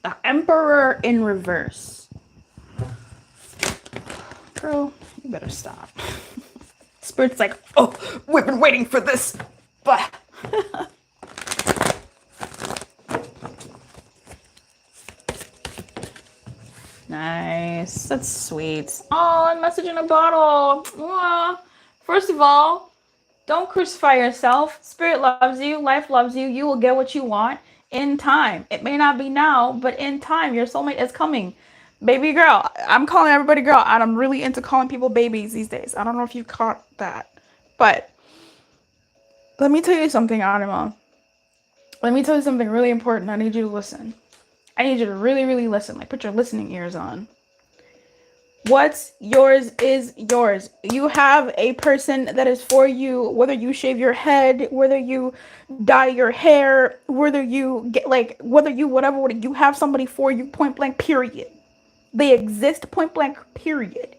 The Emperor in reverse. Girl, you better stop. Spirit's like, oh, we've been waiting for this. But nice. That's sweet. Oh, a message in a bottle. Aww. First of all, don't crucify yourself. Spirit loves you. Life loves you. You will get what you want in time. It may not be now, but in time, your soulmate is coming. Baby girl. I'm calling everybody girl, and I'm really into calling people babies these days. I don't know if you caught that. But let me tell you something, Anima. Let me tell you something really important. I need you to listen. I need you to really, really listen. Like, put your listening ears on. What's yours is yours. You have a person that is for you, whether you shave your head, whether you dye your hair, whether you get whether you whatever, you have somebody for you, point blank, period. They exist, point blank, period.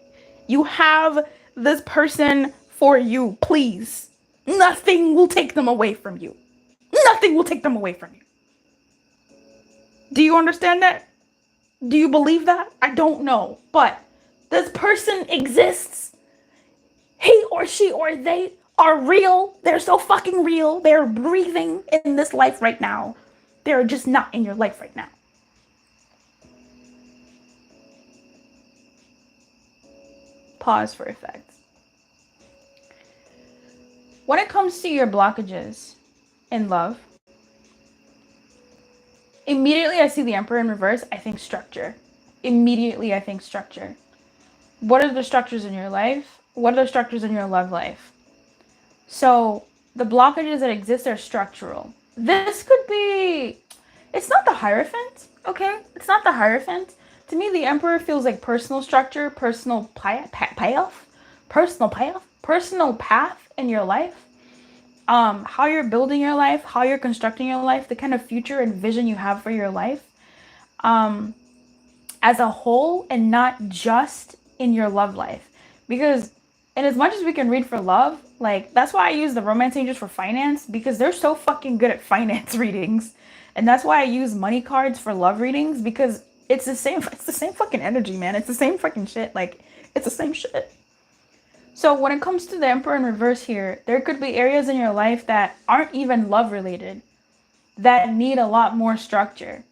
You have this person for you, please. Nothing will take them away from you. Nothing will take them away from you. Do you understand that? Do you believe that? I don't know, but this person exists. He or she or they are real. They're so fucking real. They're breathing in this life right now. They're just not in your life right now. Pause for effect. When it comes to your blockages in love, immediately I see the Emperor in reverse. I think structure. Immediately I think structure. What are the structures in your life? What are the structures in your love life? So the blockages that exist are structural. This could be, it's not the Hierophant, okay? It's not the Hierophant. To me, the Emperor feels like personal structure, personal payoff, personal path in your life. How you're building your life, how you're constructing your life, the kind of future and vision you have for your life as a whole, and not just in your love life. Because and as much as we can read for love, like, that's why I use the Romance Angels for finance, because they're so fucking good at finance readings. And that's why I use money cards for love readings, because it's the same fucking energy, man. It's the same fucking shit. Like, it's the same shit. So when it comes to the Emperor in reverse here, there could be areas in your life that aren't even love related. that need a lot more structure,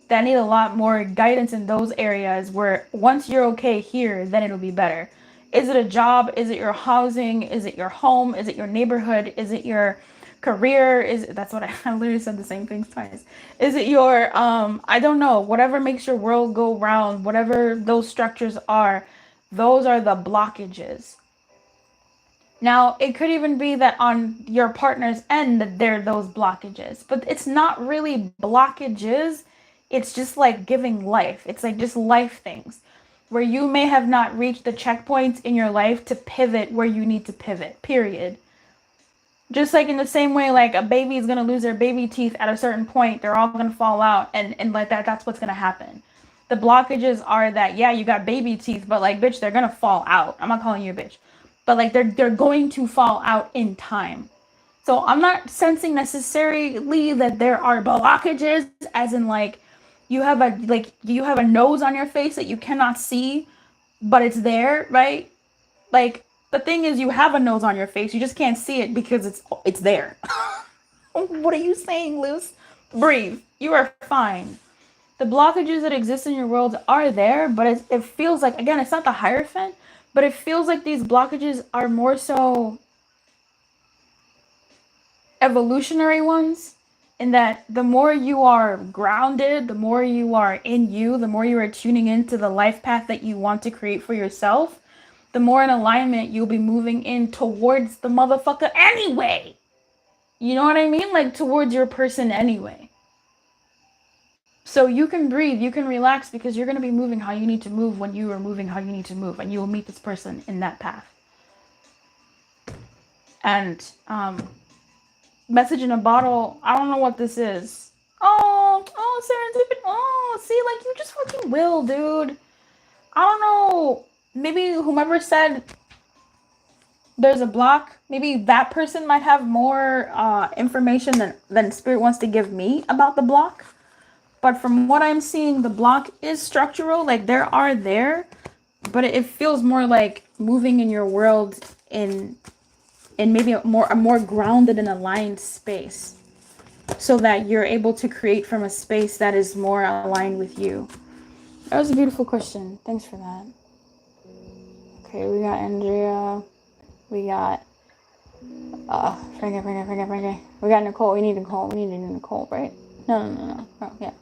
that need a lot more guidance in those areas where once you're okay here, then it'll be better. Is it a job? Is it your housing? Is it your home? Is it your neighborhood? Is it your career? That's what I literally said the same things twice. Is it your I don't know, whatever makes your world go round, whatever those structures are, those are the blockages. Now, it could even be that on your partner's end that there are those blockages, but it's not really blockages. It's just like giving life. It's like just life things where you may have not reached the checkpoints in your life to pivot where you need to pivot, period. Just like in the same way, like a baby is going to lose their baby teeth at a certain point, they're all going to fall out, and like that's what's going to happen. The blockages are that, yeah, you got baby teeth, but like, bitch, they're going to fall out. I'm not calling you a bitch. But like they're going to fall out in time. So I'm not sensing necessarily that there are blockages, as in like you have a nose on your face that you cannot see, but it's there, right? Like the thing is, you have a nose on your face, you just can't see it because it's there. What are you saying, Luce? Breathe. You are fine. The blockages that exist in your world are there, but it feels like, again, it's not the Hierophant, but it feels like these blockages are more so evolutionary ones, in that the more you are grounded, the more you are in you, the more you are tuning into the life path that you want to create for yourself, the more in alignment you'll be moving in towards the motherfucker anyway. You know what I mean? Like towards your person anyway. So you can breathe, you can relax, because you're going to be moving how you need to move when you are moving how you need to move, and you will meet this person in that path. And message in a bottle, I don't know what this is. Oh, serendipity. Oh, see, like you just fucking will, dude. I don't know. Maybe whomever said there's a block, maybe that person might have more information than Spirit wants to give me about the block. But from what I'm seeing, the block is structural. Like there are there, but it feels more like moving in your world in maybe a more grounded and aligned space, so that you're able to create from a space that is more aligned with you. That was a beautiful question. Thanks for that. Okay, we got Andrea. We got Frankie. We got Nicole. We need Nicole, right? No. Oh, yeah.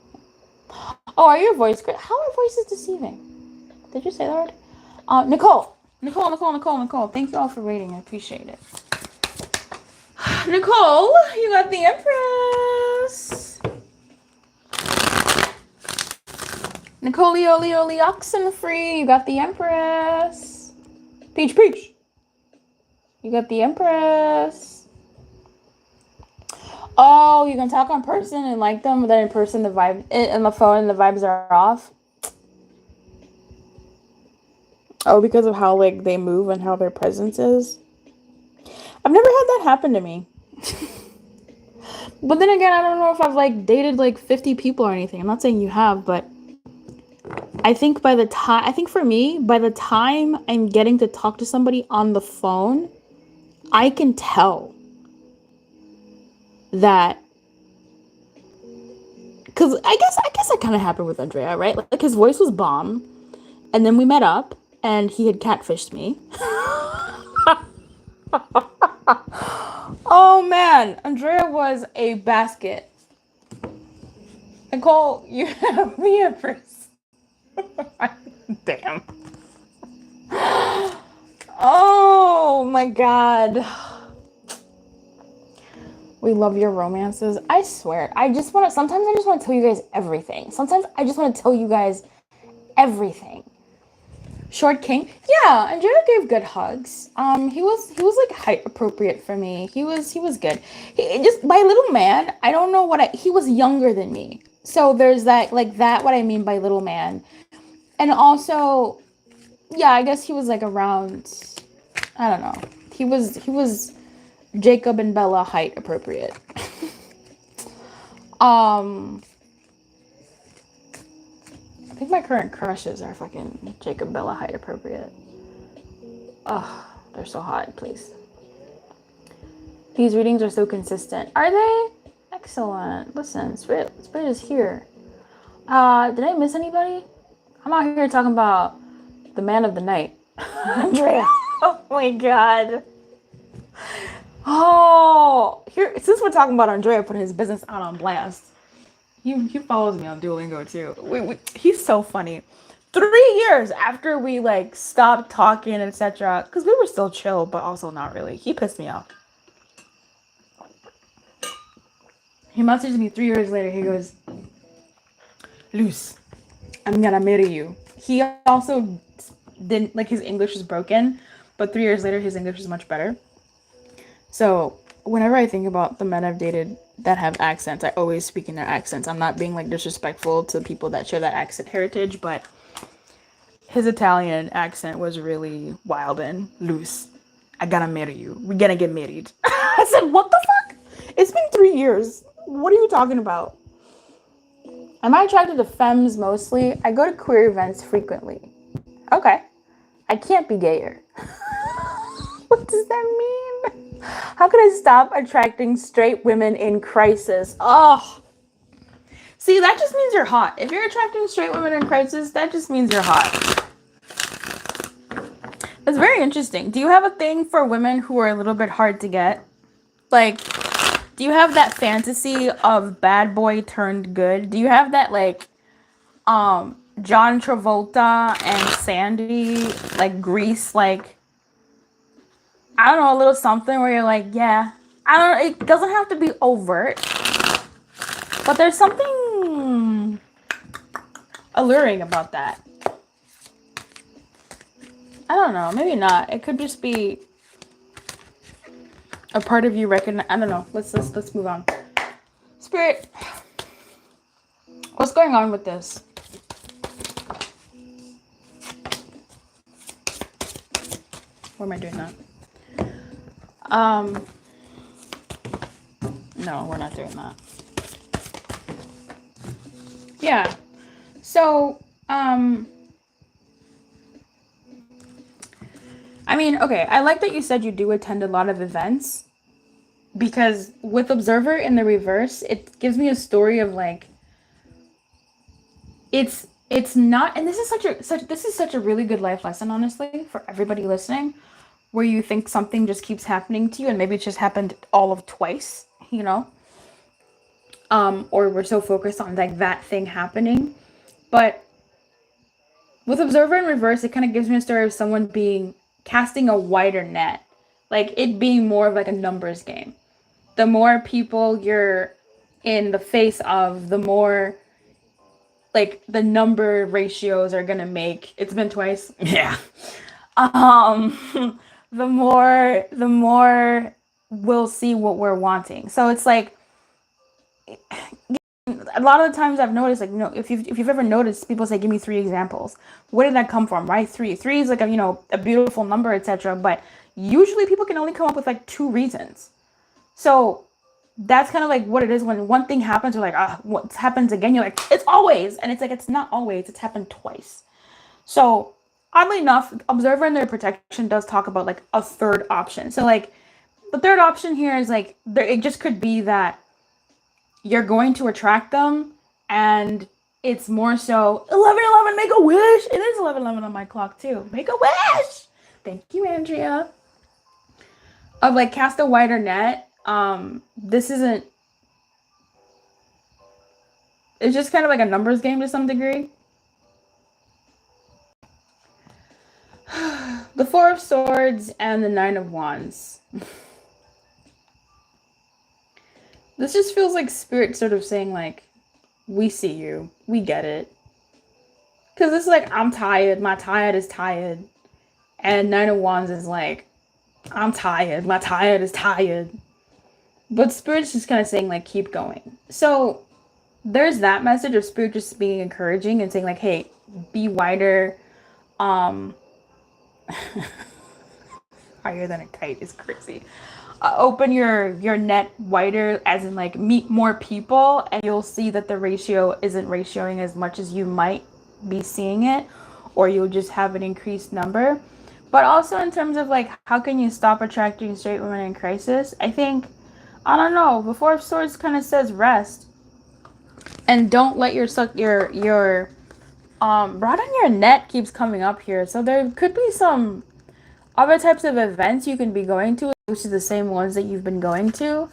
Oh, are your voice great? How are voices deceiving? Did you say that already? Nicole. Thank you all for waiting. I appreciate it. Nicole, you got the Empress. Nicole Oli Oxenfree, you got the Empress. Peach. You got the Empress. Oh, you can talk on person and like them, but then in person the vibe, in the phone the vibes are off. Oh, because of how like they move and how their presence is. I've never had that happen to me. But then again, I don't know if I've like dated like 50 people or anything. I'm not saying you have, but I think for me, by the time I'm getting to talk to somebody on the phone, I can tell that, because I guess that kind of happened with Andrea, right? Like his voice was bomb, and then we met up, and he had catfished me. Oh man, Andrea was a basket. Nicole, you have me a purse. Damn. Oh my god. We love your romances. I swear. Sometimes I just want to tell you guys everything. Sometimes I just want to tell you guys everything. Short King. Yeah, Andrea gave good hugs. He was like height appropriate for me. He was good. He just, by little man, I don't know he was younger than me. So there's that, like that, what I mean by little man. And also, yeah, I guess he was like around, I don't know. He was Jacob and Bella height appropriate. I think my current crushes are fucking Jacob Bella height appropriate. Ugh, they're so hot, please. These readings are so consistent. Are they? Excellent. Listen, Spirit is here. Did I miss anybody? I'm out here talking about the man of the night, Andrea. Oh my god. Oh, here, since we're talking about Andrea putting his business out on blast, he follows me on Duolingo too. He's so funny. 3 years after we like stopped talking, etc., because we were still chill, but also not really. He pissed me off. He messaged me 3 years later. He goes, Luce, I'm gonna marry you. He also didn't, like, his English was broken, but 3 years later, his English is much better. So whenever I think about the men I've dated that have accents, I always speak in their accents. I'm not being like disrespectful to people that share that accent heritage, but his Italian accent was really wild and loose. I gotta marry you. We're gonna get married. I said, what the fuck? It's been 3 years. What are you talking about? Am I attracted to femmes mostly? I go to queer events frequently. Okay. I can't be gayer. What does that mean? How can I stop attracting straight women in crisis? Oh. See, that just means you're hot. If you're attracting straight women in crisis, that just means you're hot. That's very interesting. Do you have a thing for women who are a little bit hard to get? Like, do you have that fantasy of bad boy turned good? Do you have that, like, John Travolta and Sandy, like, Grease, like, I don't know, a little something where you're like, yeah. I don't know, it doesn't have to be overt. But there's something alluring about that. I don't know, maybe not. It could just be a part of you recognize. I don't know. Let's move on. Spirit, what's going on with this? Why am I doing that? No, we're not doing that. Yeah. So, I mean, okay, I like that you said you do attend a lot of events, because with Observer in the reverse, it gives me a story of like, it's not, and this is such a really good life lesson, honestly, for everybody listening, where you think something just keeps happening to you, and maybe it just happened all of twice, you know, or we're so focused on like that thing happening. But with Observer in reverse, it kind of gives me a story of someone casting a wider net, like it being more of like a numbers game. The more people you're in the face of, the more like the number ratios are gonna make. It's been twice. Yeah. The more we'll see what we're wanting. So it's like, a lot of the times I've noticed, like, you know, if you've ever noticed, people say, give me 3 examples. Where did that come from, right? Three is like a beautiful number, etc. But usually people can only come up with like 2 reasons. So that's kind of like what it is when one thing happens. You're like, what happens again? You're like, it's always, and it's like, it's not always. It's happened twice. So oddly enough, Observer and their protection does talk about like a third option. So like the third option here is like, it just could be that you're going to attract them, and it's more so 11:11, make a wish. It is 11:11 on my clock too. Make a wish. Thank you, Andrea. Of like, cast a wider net. This isn't. It's just kind of like a numbers game to some degree. The 4 of Swords and the 9 of Wands. This just feels like Spirit sort of saying like, we see you, we get it. Because it's like, I'm tired, my tired is tired. And 9 of Wands is like, I'm tired, my tired is tired. But Spirit's just kind of saying like, keep going. So there's that message of Spirit just being encouraging and saying like, hey, be wider. Higher than a kite is crazy. Open your net wider, as in like meet more people, and you'll see that the ratio isn't ratioing as much as you might be seeing it, or you'll just have an increased number. But also in terms of like, how can you stop attracting straight women in crisis? I think I don't know. The Four of Swords kind of says rest. And don't let your rod on your net keeps coming up here. So there could be some other types of events you can be going to, which is the same ones that you've been going to.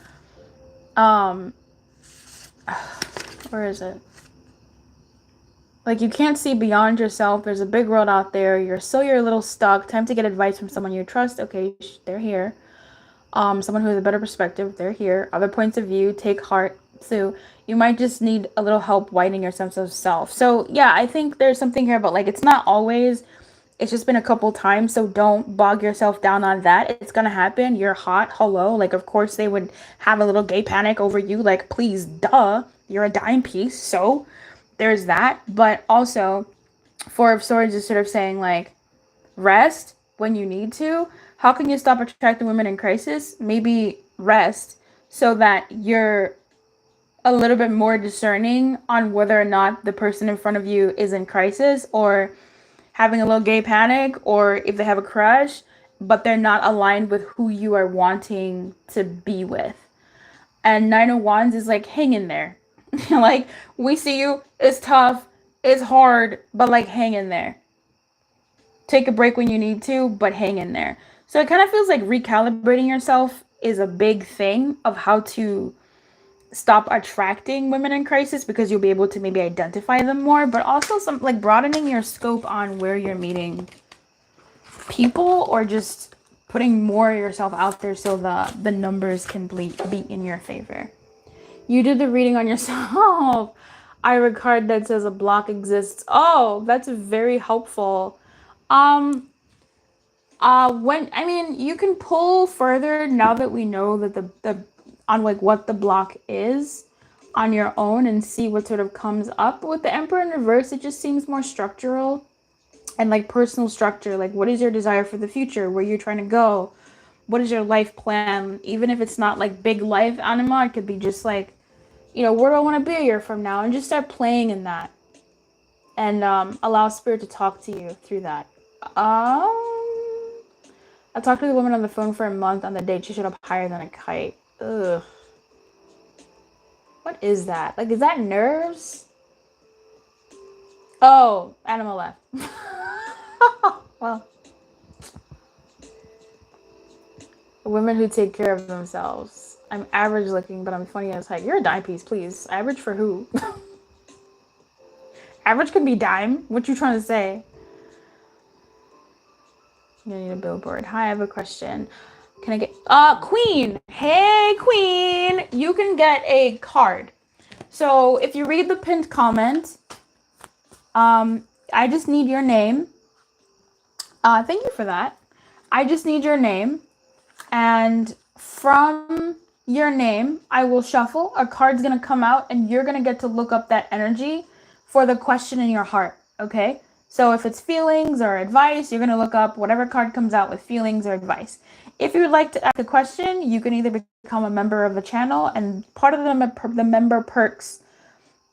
Where is it? Like, you can't see beyond yourself. There's a big world out there. You're a little stuck. Time to get advice from someone you trust. Okay, they're here. Someone who has a better perspective. They're here. Other points of view. Take heart. So you might just need a little help widening your sense of self. So yeah, I think there's something here, but like, it's not always. It's just been a couple times, so don't bog yourself down on that. It's gonna happen. You're hot. Hello. Like, of course they would have a little gay panic over you. Like, please, duh. You're a dime piece. So there's that. But also, Four of Swords is sort of saying, like, rest when you need to. How can you stop attracting women in crisis? Maybe rest so that you're a little bit more discerning on whether or not the person in front of you is in crisis or having a little gay panic, or if they have a crush, but they're not aligned with who you are wanting to be with. And Nine of Wands is like, hang in there. Like, we see you, it's tough, it's hard, but like, hang in there. Take a break when you need to, but hang in there. So it kind of feels like recalibrating yourself is a big thing of how to stop attracting women in crisis, because you'll be able to maybe identify them more, but also some like broadening your scope on where you're meeting people, or just putting more of yourself out there so the numbers can be in your favor. You did the reading on yourself. I have a card that says a block exists. Oh, that's very helpful. You can pull further now that we know that the on like what the block is on your own, and see what sort of comes up. With the Emperor in reverse, it just seems more structural and like personal structure. Like, what is your desire for the future? Where you're trying to go? What is your life plan? Even if it's not like big life anima, it could be just like, where do I want to be a year from now? And just start playing in that, and allow spirit to talk to you through that. I talked to the woman on the phone for a month. On the date, she showed up higher than a kite. Ugh. What is that? Like, is that nerves? Oh, animal left. Well. Women who take care of themselves. I'm average looking, but I'm funny as heck. You're a dime piece, please. Average for who? Average can be dime. What you trying to say? You need a billboard. Hi, I have a question. Can I get Queen? Hey, Queen. You can get a card. So if you read the pinned comment, I just need your name. Thank you for that. I just need your name, and from your name, I will shuffle. A card's gonna come out, and you're gonna get to look up that energy for the question in your heart. Okay? So if it's feelings or advice, you're going to look up whatever card comes out with feelings or advice. If you would like to ask a question, you can either become a member of the channel, and part of the member perks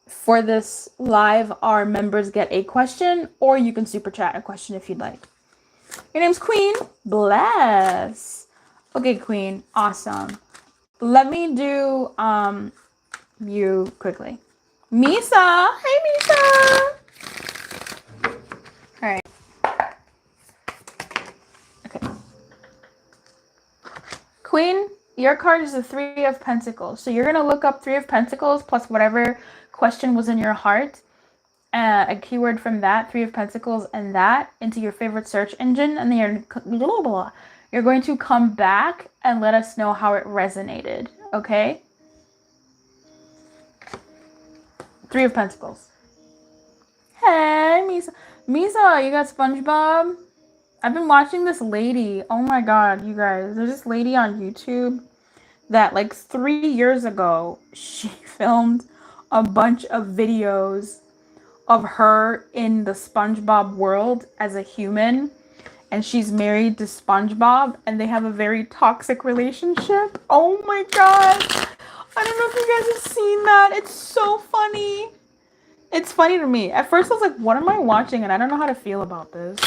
for this live are members get a question, or you can super chat a question if you'd like. Your name's Queen. Bless. Okay, Queen. Awesome. Let me do you quickly. Misa. Hey, Misa. All right. Okay. Queen, your card is the Three of Pentacles. So you're going to look up Three of Pentacles plus whatever question was in your heart. A keyword from that, Three of Pentacles, and that into your favorite search engine. And then you're going to come back and let us know how it resonated. Okay? Three of Pentacles. Hey, Misa. Misa, you got SpongeBob? I've been watching this lady. Oh my god, you guys. There's this lady on YouTube that like 3 years ago, she filmed a bunch of videos of her in the SpongeBob world as a human. And she's married to SpongeBob, and they have a very toxic relationship. Oh my god. I don't know if you guys have seen that. It's so funny. It's funny to me. At first I was like, what am I watching? And I don't know how to feel about this.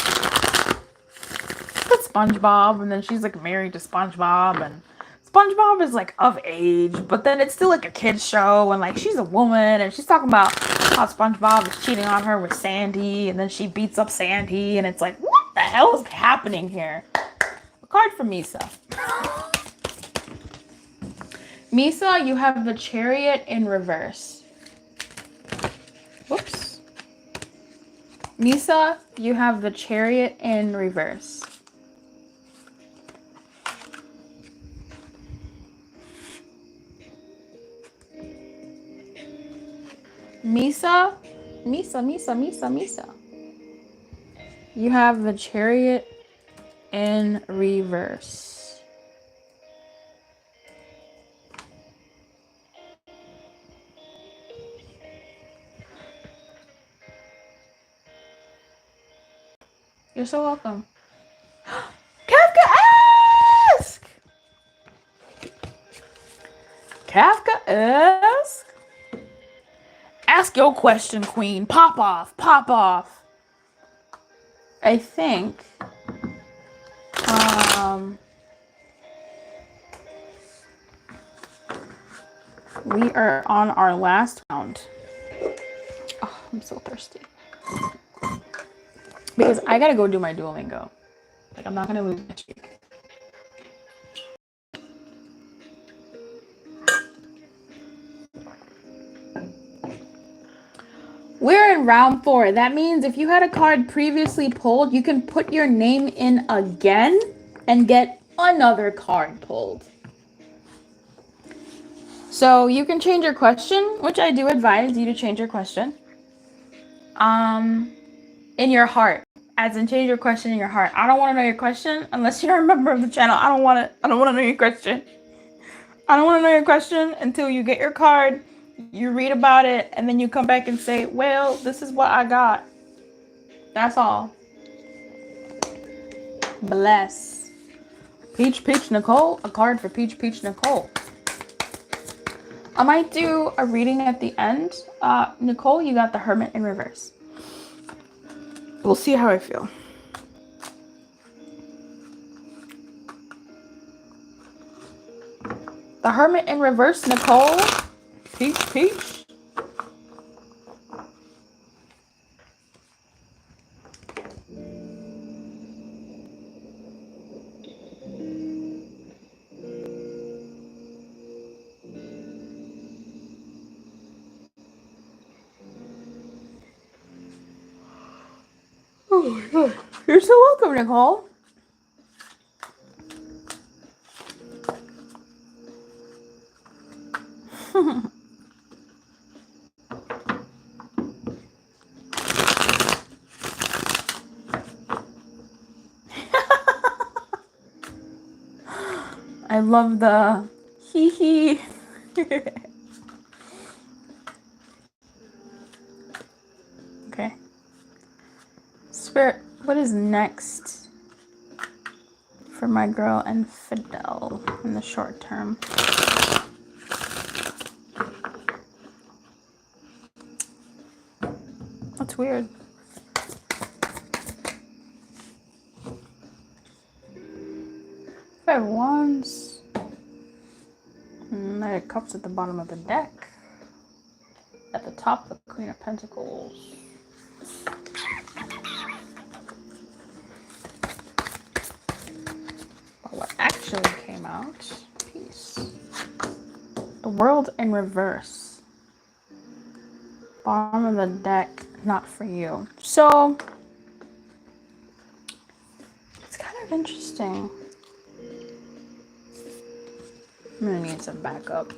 It's SpongeBob, and then she's like married to SpongeBob, and SpongeBob is like of age, but then it's still like a kid's show, and like she's a woman, and she's talking about how SpongeBob is cheating on her with Sandy, and then she beats up Sandy, and it's like, what the hell is happening here? A card for Misa. Misa, you have the Chariot in reverse. Whoops. Misa, you have the Chariot in reverse. Misa, Misa. You have the Chariot in reverse. You're so welcome. Kafka-esque! Kafka-esque? Ask your question, queen. Pop off. Pop off. I think we are on our last round. Oh, I'm so thirsty. Because I gotta go do my Duolingo. Like, I'm not gonna lose next week. We're in round 4. That means if you had a card previously pulled, you can put your name in again and get another card pulled. So you can change your question, which I do advise you to change your question. In your heart. As in, change your question in your heart. I don't want to know your question unless you're a member of the channel. I don't want to know your question. I don't want to know your question until you get your card. You read about it, and then you come back and say, well, this is what I got. That's all. Bless. Peach Nicole. A card for Peach Nicole. I might do a reading at the end. Nicole, you got the Hermit in reverse. We'll see how I feel. The Hermit in reverse, Nicole. Peach. Oh my God. You're so welcome, Nicole. I love the hee. Okay. Spirit, what is next for my girl and Fidel in the short term? That's weird. Five of Wands. Knight of Cups at the bottom of the deck. At the top, the Queen of Pentacles. But what actually came out? Peace. The World in reverse. Bottom of the deck, not for you. So, it's kind of interesting. I'm gonna need some backup.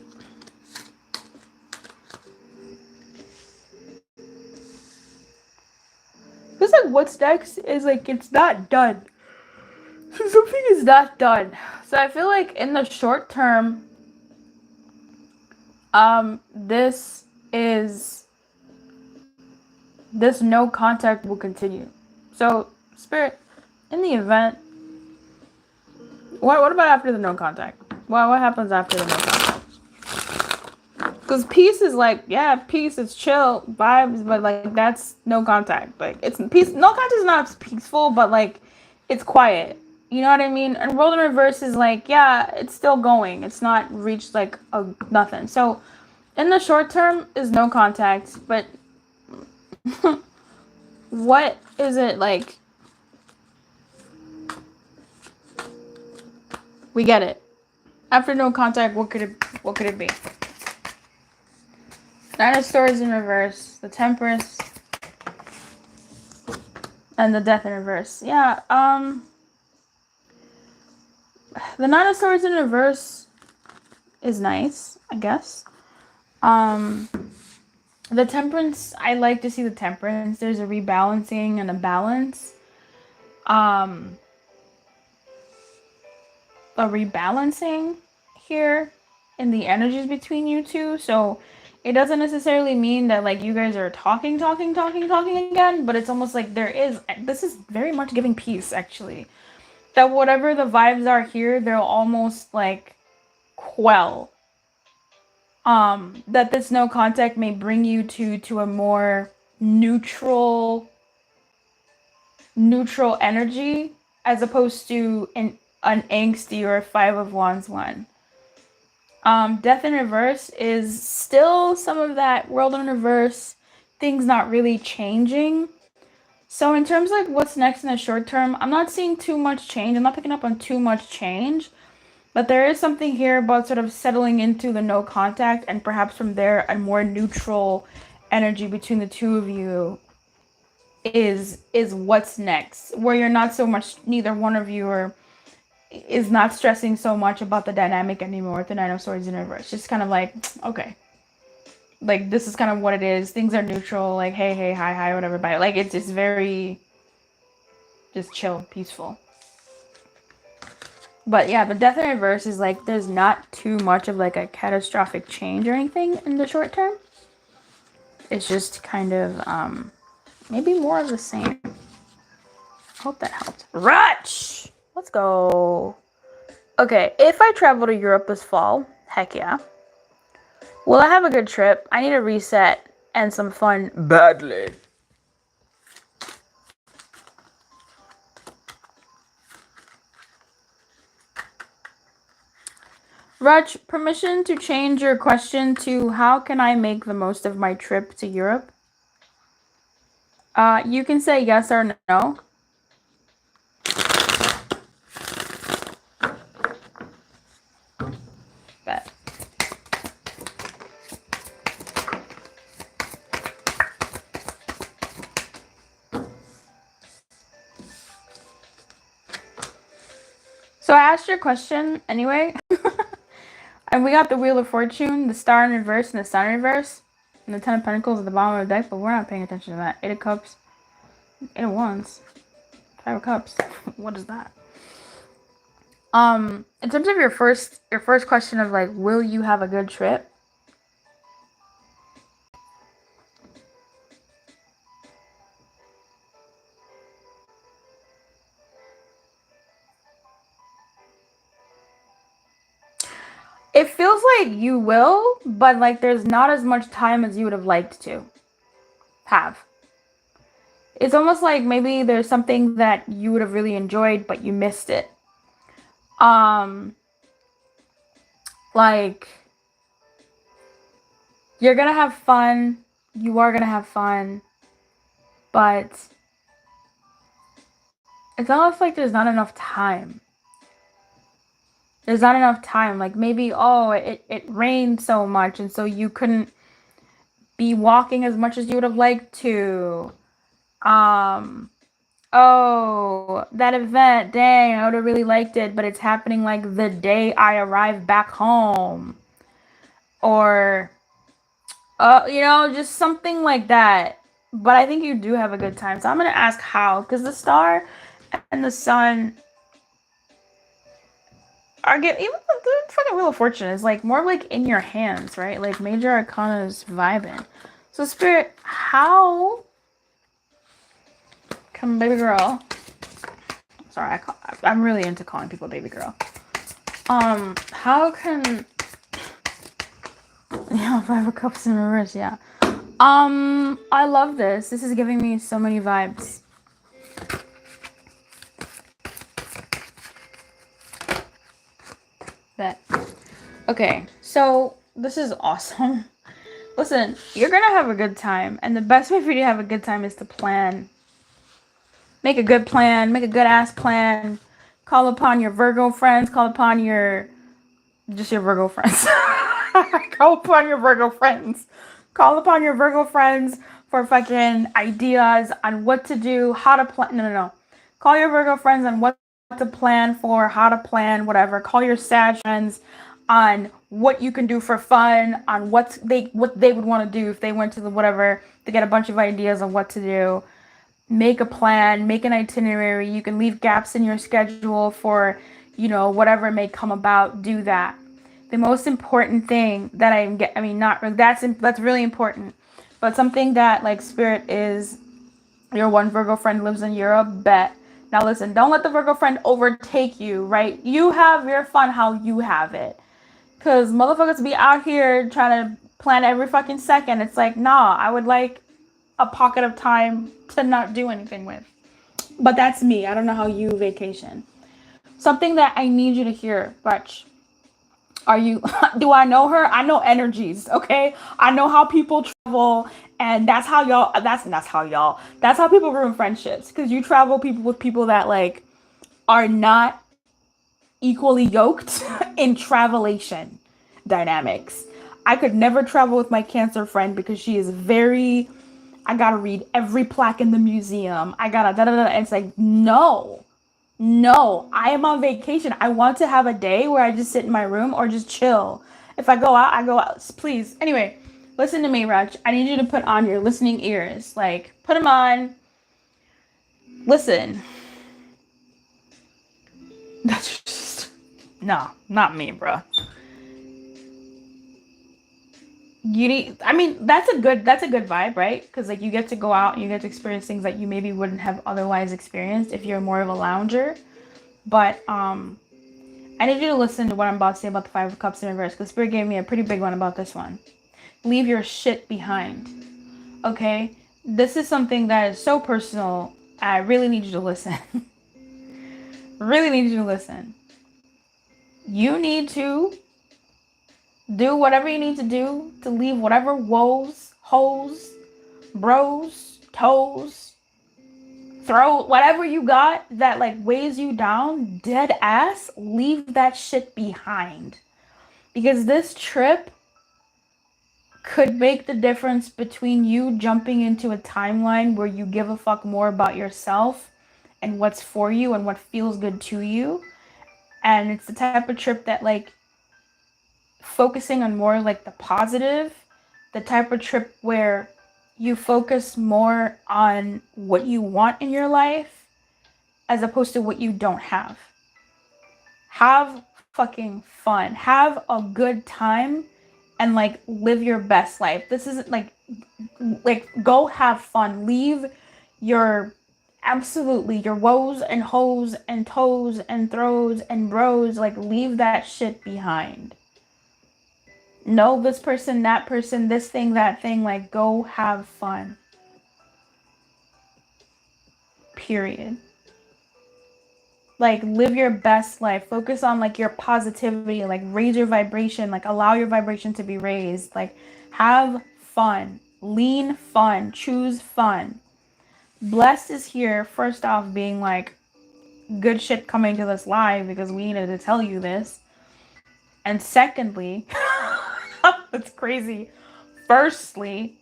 It's like what's next is like it's not done. Something is not done. So I feel like in the short term, this no contact will continue. So Spirit, in the event, what about after the no contact? What happens after the no contact? Because peace is like, yeah, peace is chill vibes, but like that's no contact. Like it's peace. No contact is not peaceful, but like it's quiet. You know what I mean? And world in reverse is like, yeah, it's still going. It's not reached like a nothing. So in the short term is no contact, but what is it like? We get it. After no contact, what could it be? Nine of Swords in reverse, the Temperance, and the Death in reverse. Yeah, the Nine of Swords in reverse is nice, I guess. The Temperance, I like to see the Temperance. There's a rebalancing and a balance. A rebalancing here in the energies between you two. So it doesn't necessarily mean that like you guys are talking again, but it's almost like this is very much giving peace actually. That whatever the vibes are here, they'll almost like quell. That this no contact may bring you to a more neutral energy as opposed to an angsty or a Five of Wands one. Death in reverse is still some of that world in reverse, things not really changing. So in terms of like what's next in the short term, I'm not seeing too much change. I'm not picking up on too much change. But there is something here about sort of settling into the no contact and perhaps from there a more neutral energy between the two of you is what's next. Where you're not so much, neither one of you is not stressing so much about the dynamic anymore with the Nine of Swords in reverse. Just kind of like, okay. Like, this is kind of what it is. Things are neutral. Like, hey, hi, whatever. But, like, it's just very just chill, peaceful. But, yeah, the Death in reverse is, like, there's not too much of, like, a catastrophic change or anything in the short term. It's just kind of, maybe more of the same. I hope that helped. Rutch! Let's go. Okay, if I travel to Europe this fall, heck yeah. Will I have a good trip? I need a reset and some fun badly. Rutch, permission to change your question to how can I make the most of my trip to Europe? You can say yes or no. Bet. So I asked your question anyway. And we got the Wheel of Fortune, the Star in reverse, and the Sun in reverse. And the Ten of Pentacles at the bottom of the deck, but we're not paying attention to that. Eight of Cups. Eight of Wands. Five of Cups. What is that? In terms of your first question of like, will you have a good trip? It feels like you will, but like there's not as much time as you would have liked to have. It's almost like maybe there's something that you would have really enjoyed, but you missed it. Like, you're gonna have fun. You are gonna have fun. But it's almost like there's not enough time. There's not enough time. Like maybe, it rained so much and so you couldn't be walking as much as you would have liked to. That event, dang, I would have really liked it, but it's happening like the day I arrive back home. Or, just something like that. But I think you do have a good time. So I'm going to ask how, because the Star and the Sun are even the fucking Wheel of Fortune is like more like in your hands, right? Like Major Arcana's vibing. So Spirit, how come baby girl? Sorry, I'm really into calling people baby girl. How can Five of Cups in reverse, yeah. I love this. This is giving me so many vibes. Okay, so this is awesome. Listen, you're gonna have a good time, and the best way for you to have a good time is to plan. Make a good plan, make a good ass plan. Call upon your Virgo friends, call upon your just your Virgo friends. Call upon your Virgo friends. Call upon your Virgo friends for fucking ideas on what to do, how to plan. No, no, no. Call your Virgo friends on what to plan for, how to plan, whatever. Call your Sag friends on what you can do for fun, on what they would want to do if they went to the whatever to get a bunch of ideas on what to do. Make a plan, make an itinerary. You can leave gaps in your schedule for, whatever may come about. Do that. The most important thing that that's really important, but something that like spirit is your one Virgo friend lives in Europe. Bet. Now listen, don't let the Virgo friend overtake you, right? You have your fun how you have it. Cause motherfuckers be out here trying to plan every fucking second. It's like, nah, I would like a pocket of time to not do anything with. But that's me. I don't know how you vacation. Something that I need you to hear, Butch. Are you, do I know her? I know energies, okay? I know how people travel, and that's how y'all, that's how people ruin friendships. Because you travel people with people that, like, are not equally yoked in travelation dynamics. I could never travel with my Cancer friend because she is very, I gotta read every plaque in the museum. I gotta da da da. And it's like, no, no, I am on vacation. I want to have a day where I just sit in my room or just chill. If I go out, I go out. Please. Anyway, listen to me, Raj. I need you to put on your listening ears. Like, put them on. Listen. That's just, no, not me, bro. That's a good vibe, right? Because like you get to go out and you get to experience things that you maybe wouldn't have otherwise experienced if you're more of a lounger. But I need you to listen to what I'm about to say about the Five of Cups in reverse, because Spirit gave me a pretty big one about this one. Leave your shit behind. Okay? This is something that is so personal. I really need you to listen. Really need you to listen. You need to do whatever you need to do to leave whatever woes, hoes, bros, toes, throw whatever you got that like weighs you down, dead ass, leave that shit behind. Because this trip could make the difference between you jumping into a timeline where you give a fuck more about yourself and what's for you and what feels good to you. And it's the type of trip that like focusing on more like the positive, the type of trip where you focus more on what you want in your life as opposed to what you don't have. Have fucking fun. Have a good time and like live your best life. This isn't like go have fun. Leave your absolutely your woes and hoes and toes and throws and bros, like leave that shit behind. No, this person, that person, this thing, that thing, like go have fun. Period. Like live your best life. Focus on like your positivity, like raise your vibration, like allow your vibration to be raised. Like have fun. Lean fun. Choose fun. Blessed is here, first off, being like good shit coming to this live because we needed to tell you this. And secondly, it's crazy. Firstly,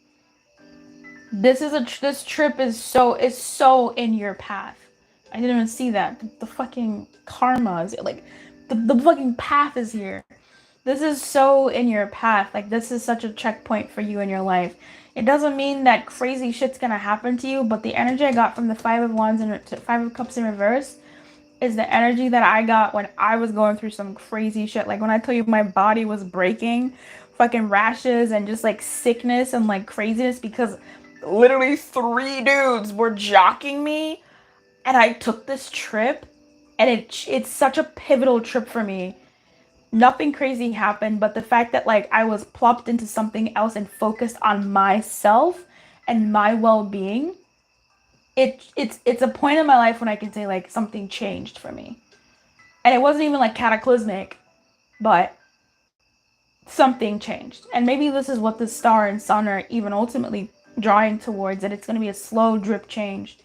this trip is so in your path. I didn't even see that. The fucking karma is like the fucking path is here. This is so in your path. Like this is such a checkpoint for you in your life. It doesn't mean that crazy shit's gonna happen to you, but the energy I got from the Five of Wands and Five of Cups in reverse is the energy that I got when I was going through some crazy shit. Like when I tell you my body was breaking, fucking rashes and just like sickness and like craziness because literally 3 dudes were jocking me, and I took this trip, and it's such a pivotal trip for me. Nothing crazy happened, but the fact that like I was plopped into something else and focused on myself and my well-being, it's a point in my life when I can say like something changed for me. And it wasn't even like cataclysmic, but something changed. And maybe this is what the star and sun are even ultimately drawing towards, that it's going to be a slow drip change.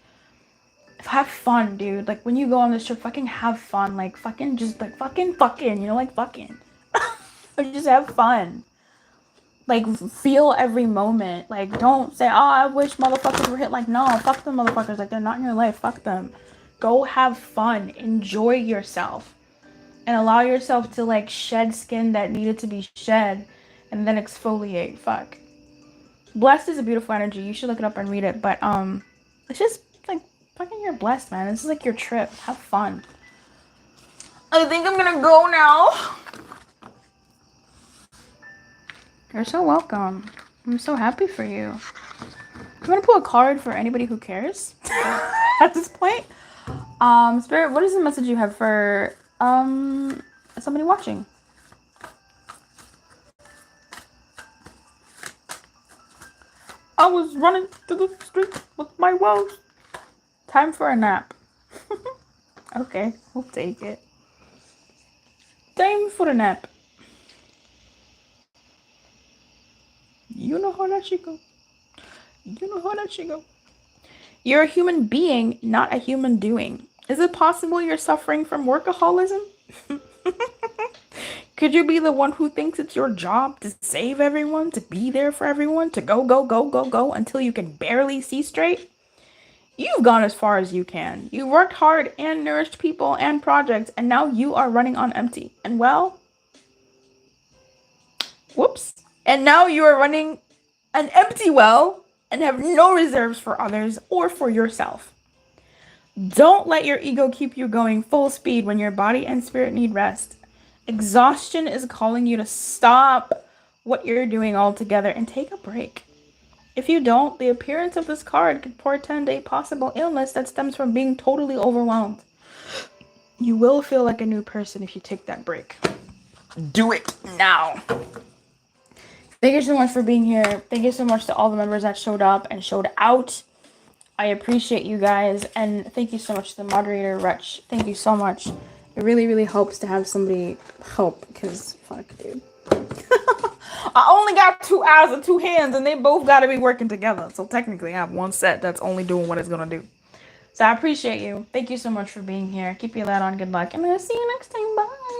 Have fun, dude. Like, when you go on this trip, fucking have fun. Like, fucking just, like, fucking, you know, like, fucking. Just have fun. Like, feel every moment. Like, don't say, oh, I wish motherfuckers were hit. Like, no, fuck them motherfuckers. Like, they're not in your life. Fuck them. Go have fun. Enjoy yourself. And allow yourself to, like, shed skin that needed to be shed. And then exfoliate. Fuck. Blessed is a beautiful energy. You should look it up and read it. But, it's just, like, fucking you're blessed, man. This is, like, your trip. Have fun. I think I'm gonna go now. You're so welcome. I'm so happy for you. I'm gonna pull a card for anybody who cares at this point. Spirit, what is the message you have for somebody watching? I was running through the street with my woes. Time for a nap. Okay, we'll take it. Time for a nap. You know how that shit go. You know how that shit go. You're a human being, not a human doing. Is it possible you're suffering from workaholism? Could you be the one who thinks it's your job to save everyone, to be there for everyone, to go until you can barely see straight? You've gone as far as you can. You worked hard and nourished people and projects, and now you are running on empty. And well, whoops. And now you are running an empty well and have no reserves for others or for yourself. Don't let your ego keep you going full speed when your body and spirit need rest. Exhaustion is calling you to stop what you're doing altogether and take a break. If you don't, the appearance of this card could portend a possible illness that stems from being totally overwhelmed. You will feel like a new person if you take that break. Do it now. Thank you so much for being here. Thank you so much to all the members that showed up and showed out. I appreciate you guys. And thank you so much to the moderator, Wretch. Thank you so much. It really, really helps to have somebody help. Because, fuck, dude. I only got 2 eyes and 2 hands. And they both got to be working together. So technically, I have one set that's only doing what it's going to do. So I appreciate you. Thank you so much for being here. Keep your light on. Good luck. And I'll see you next time. Bye.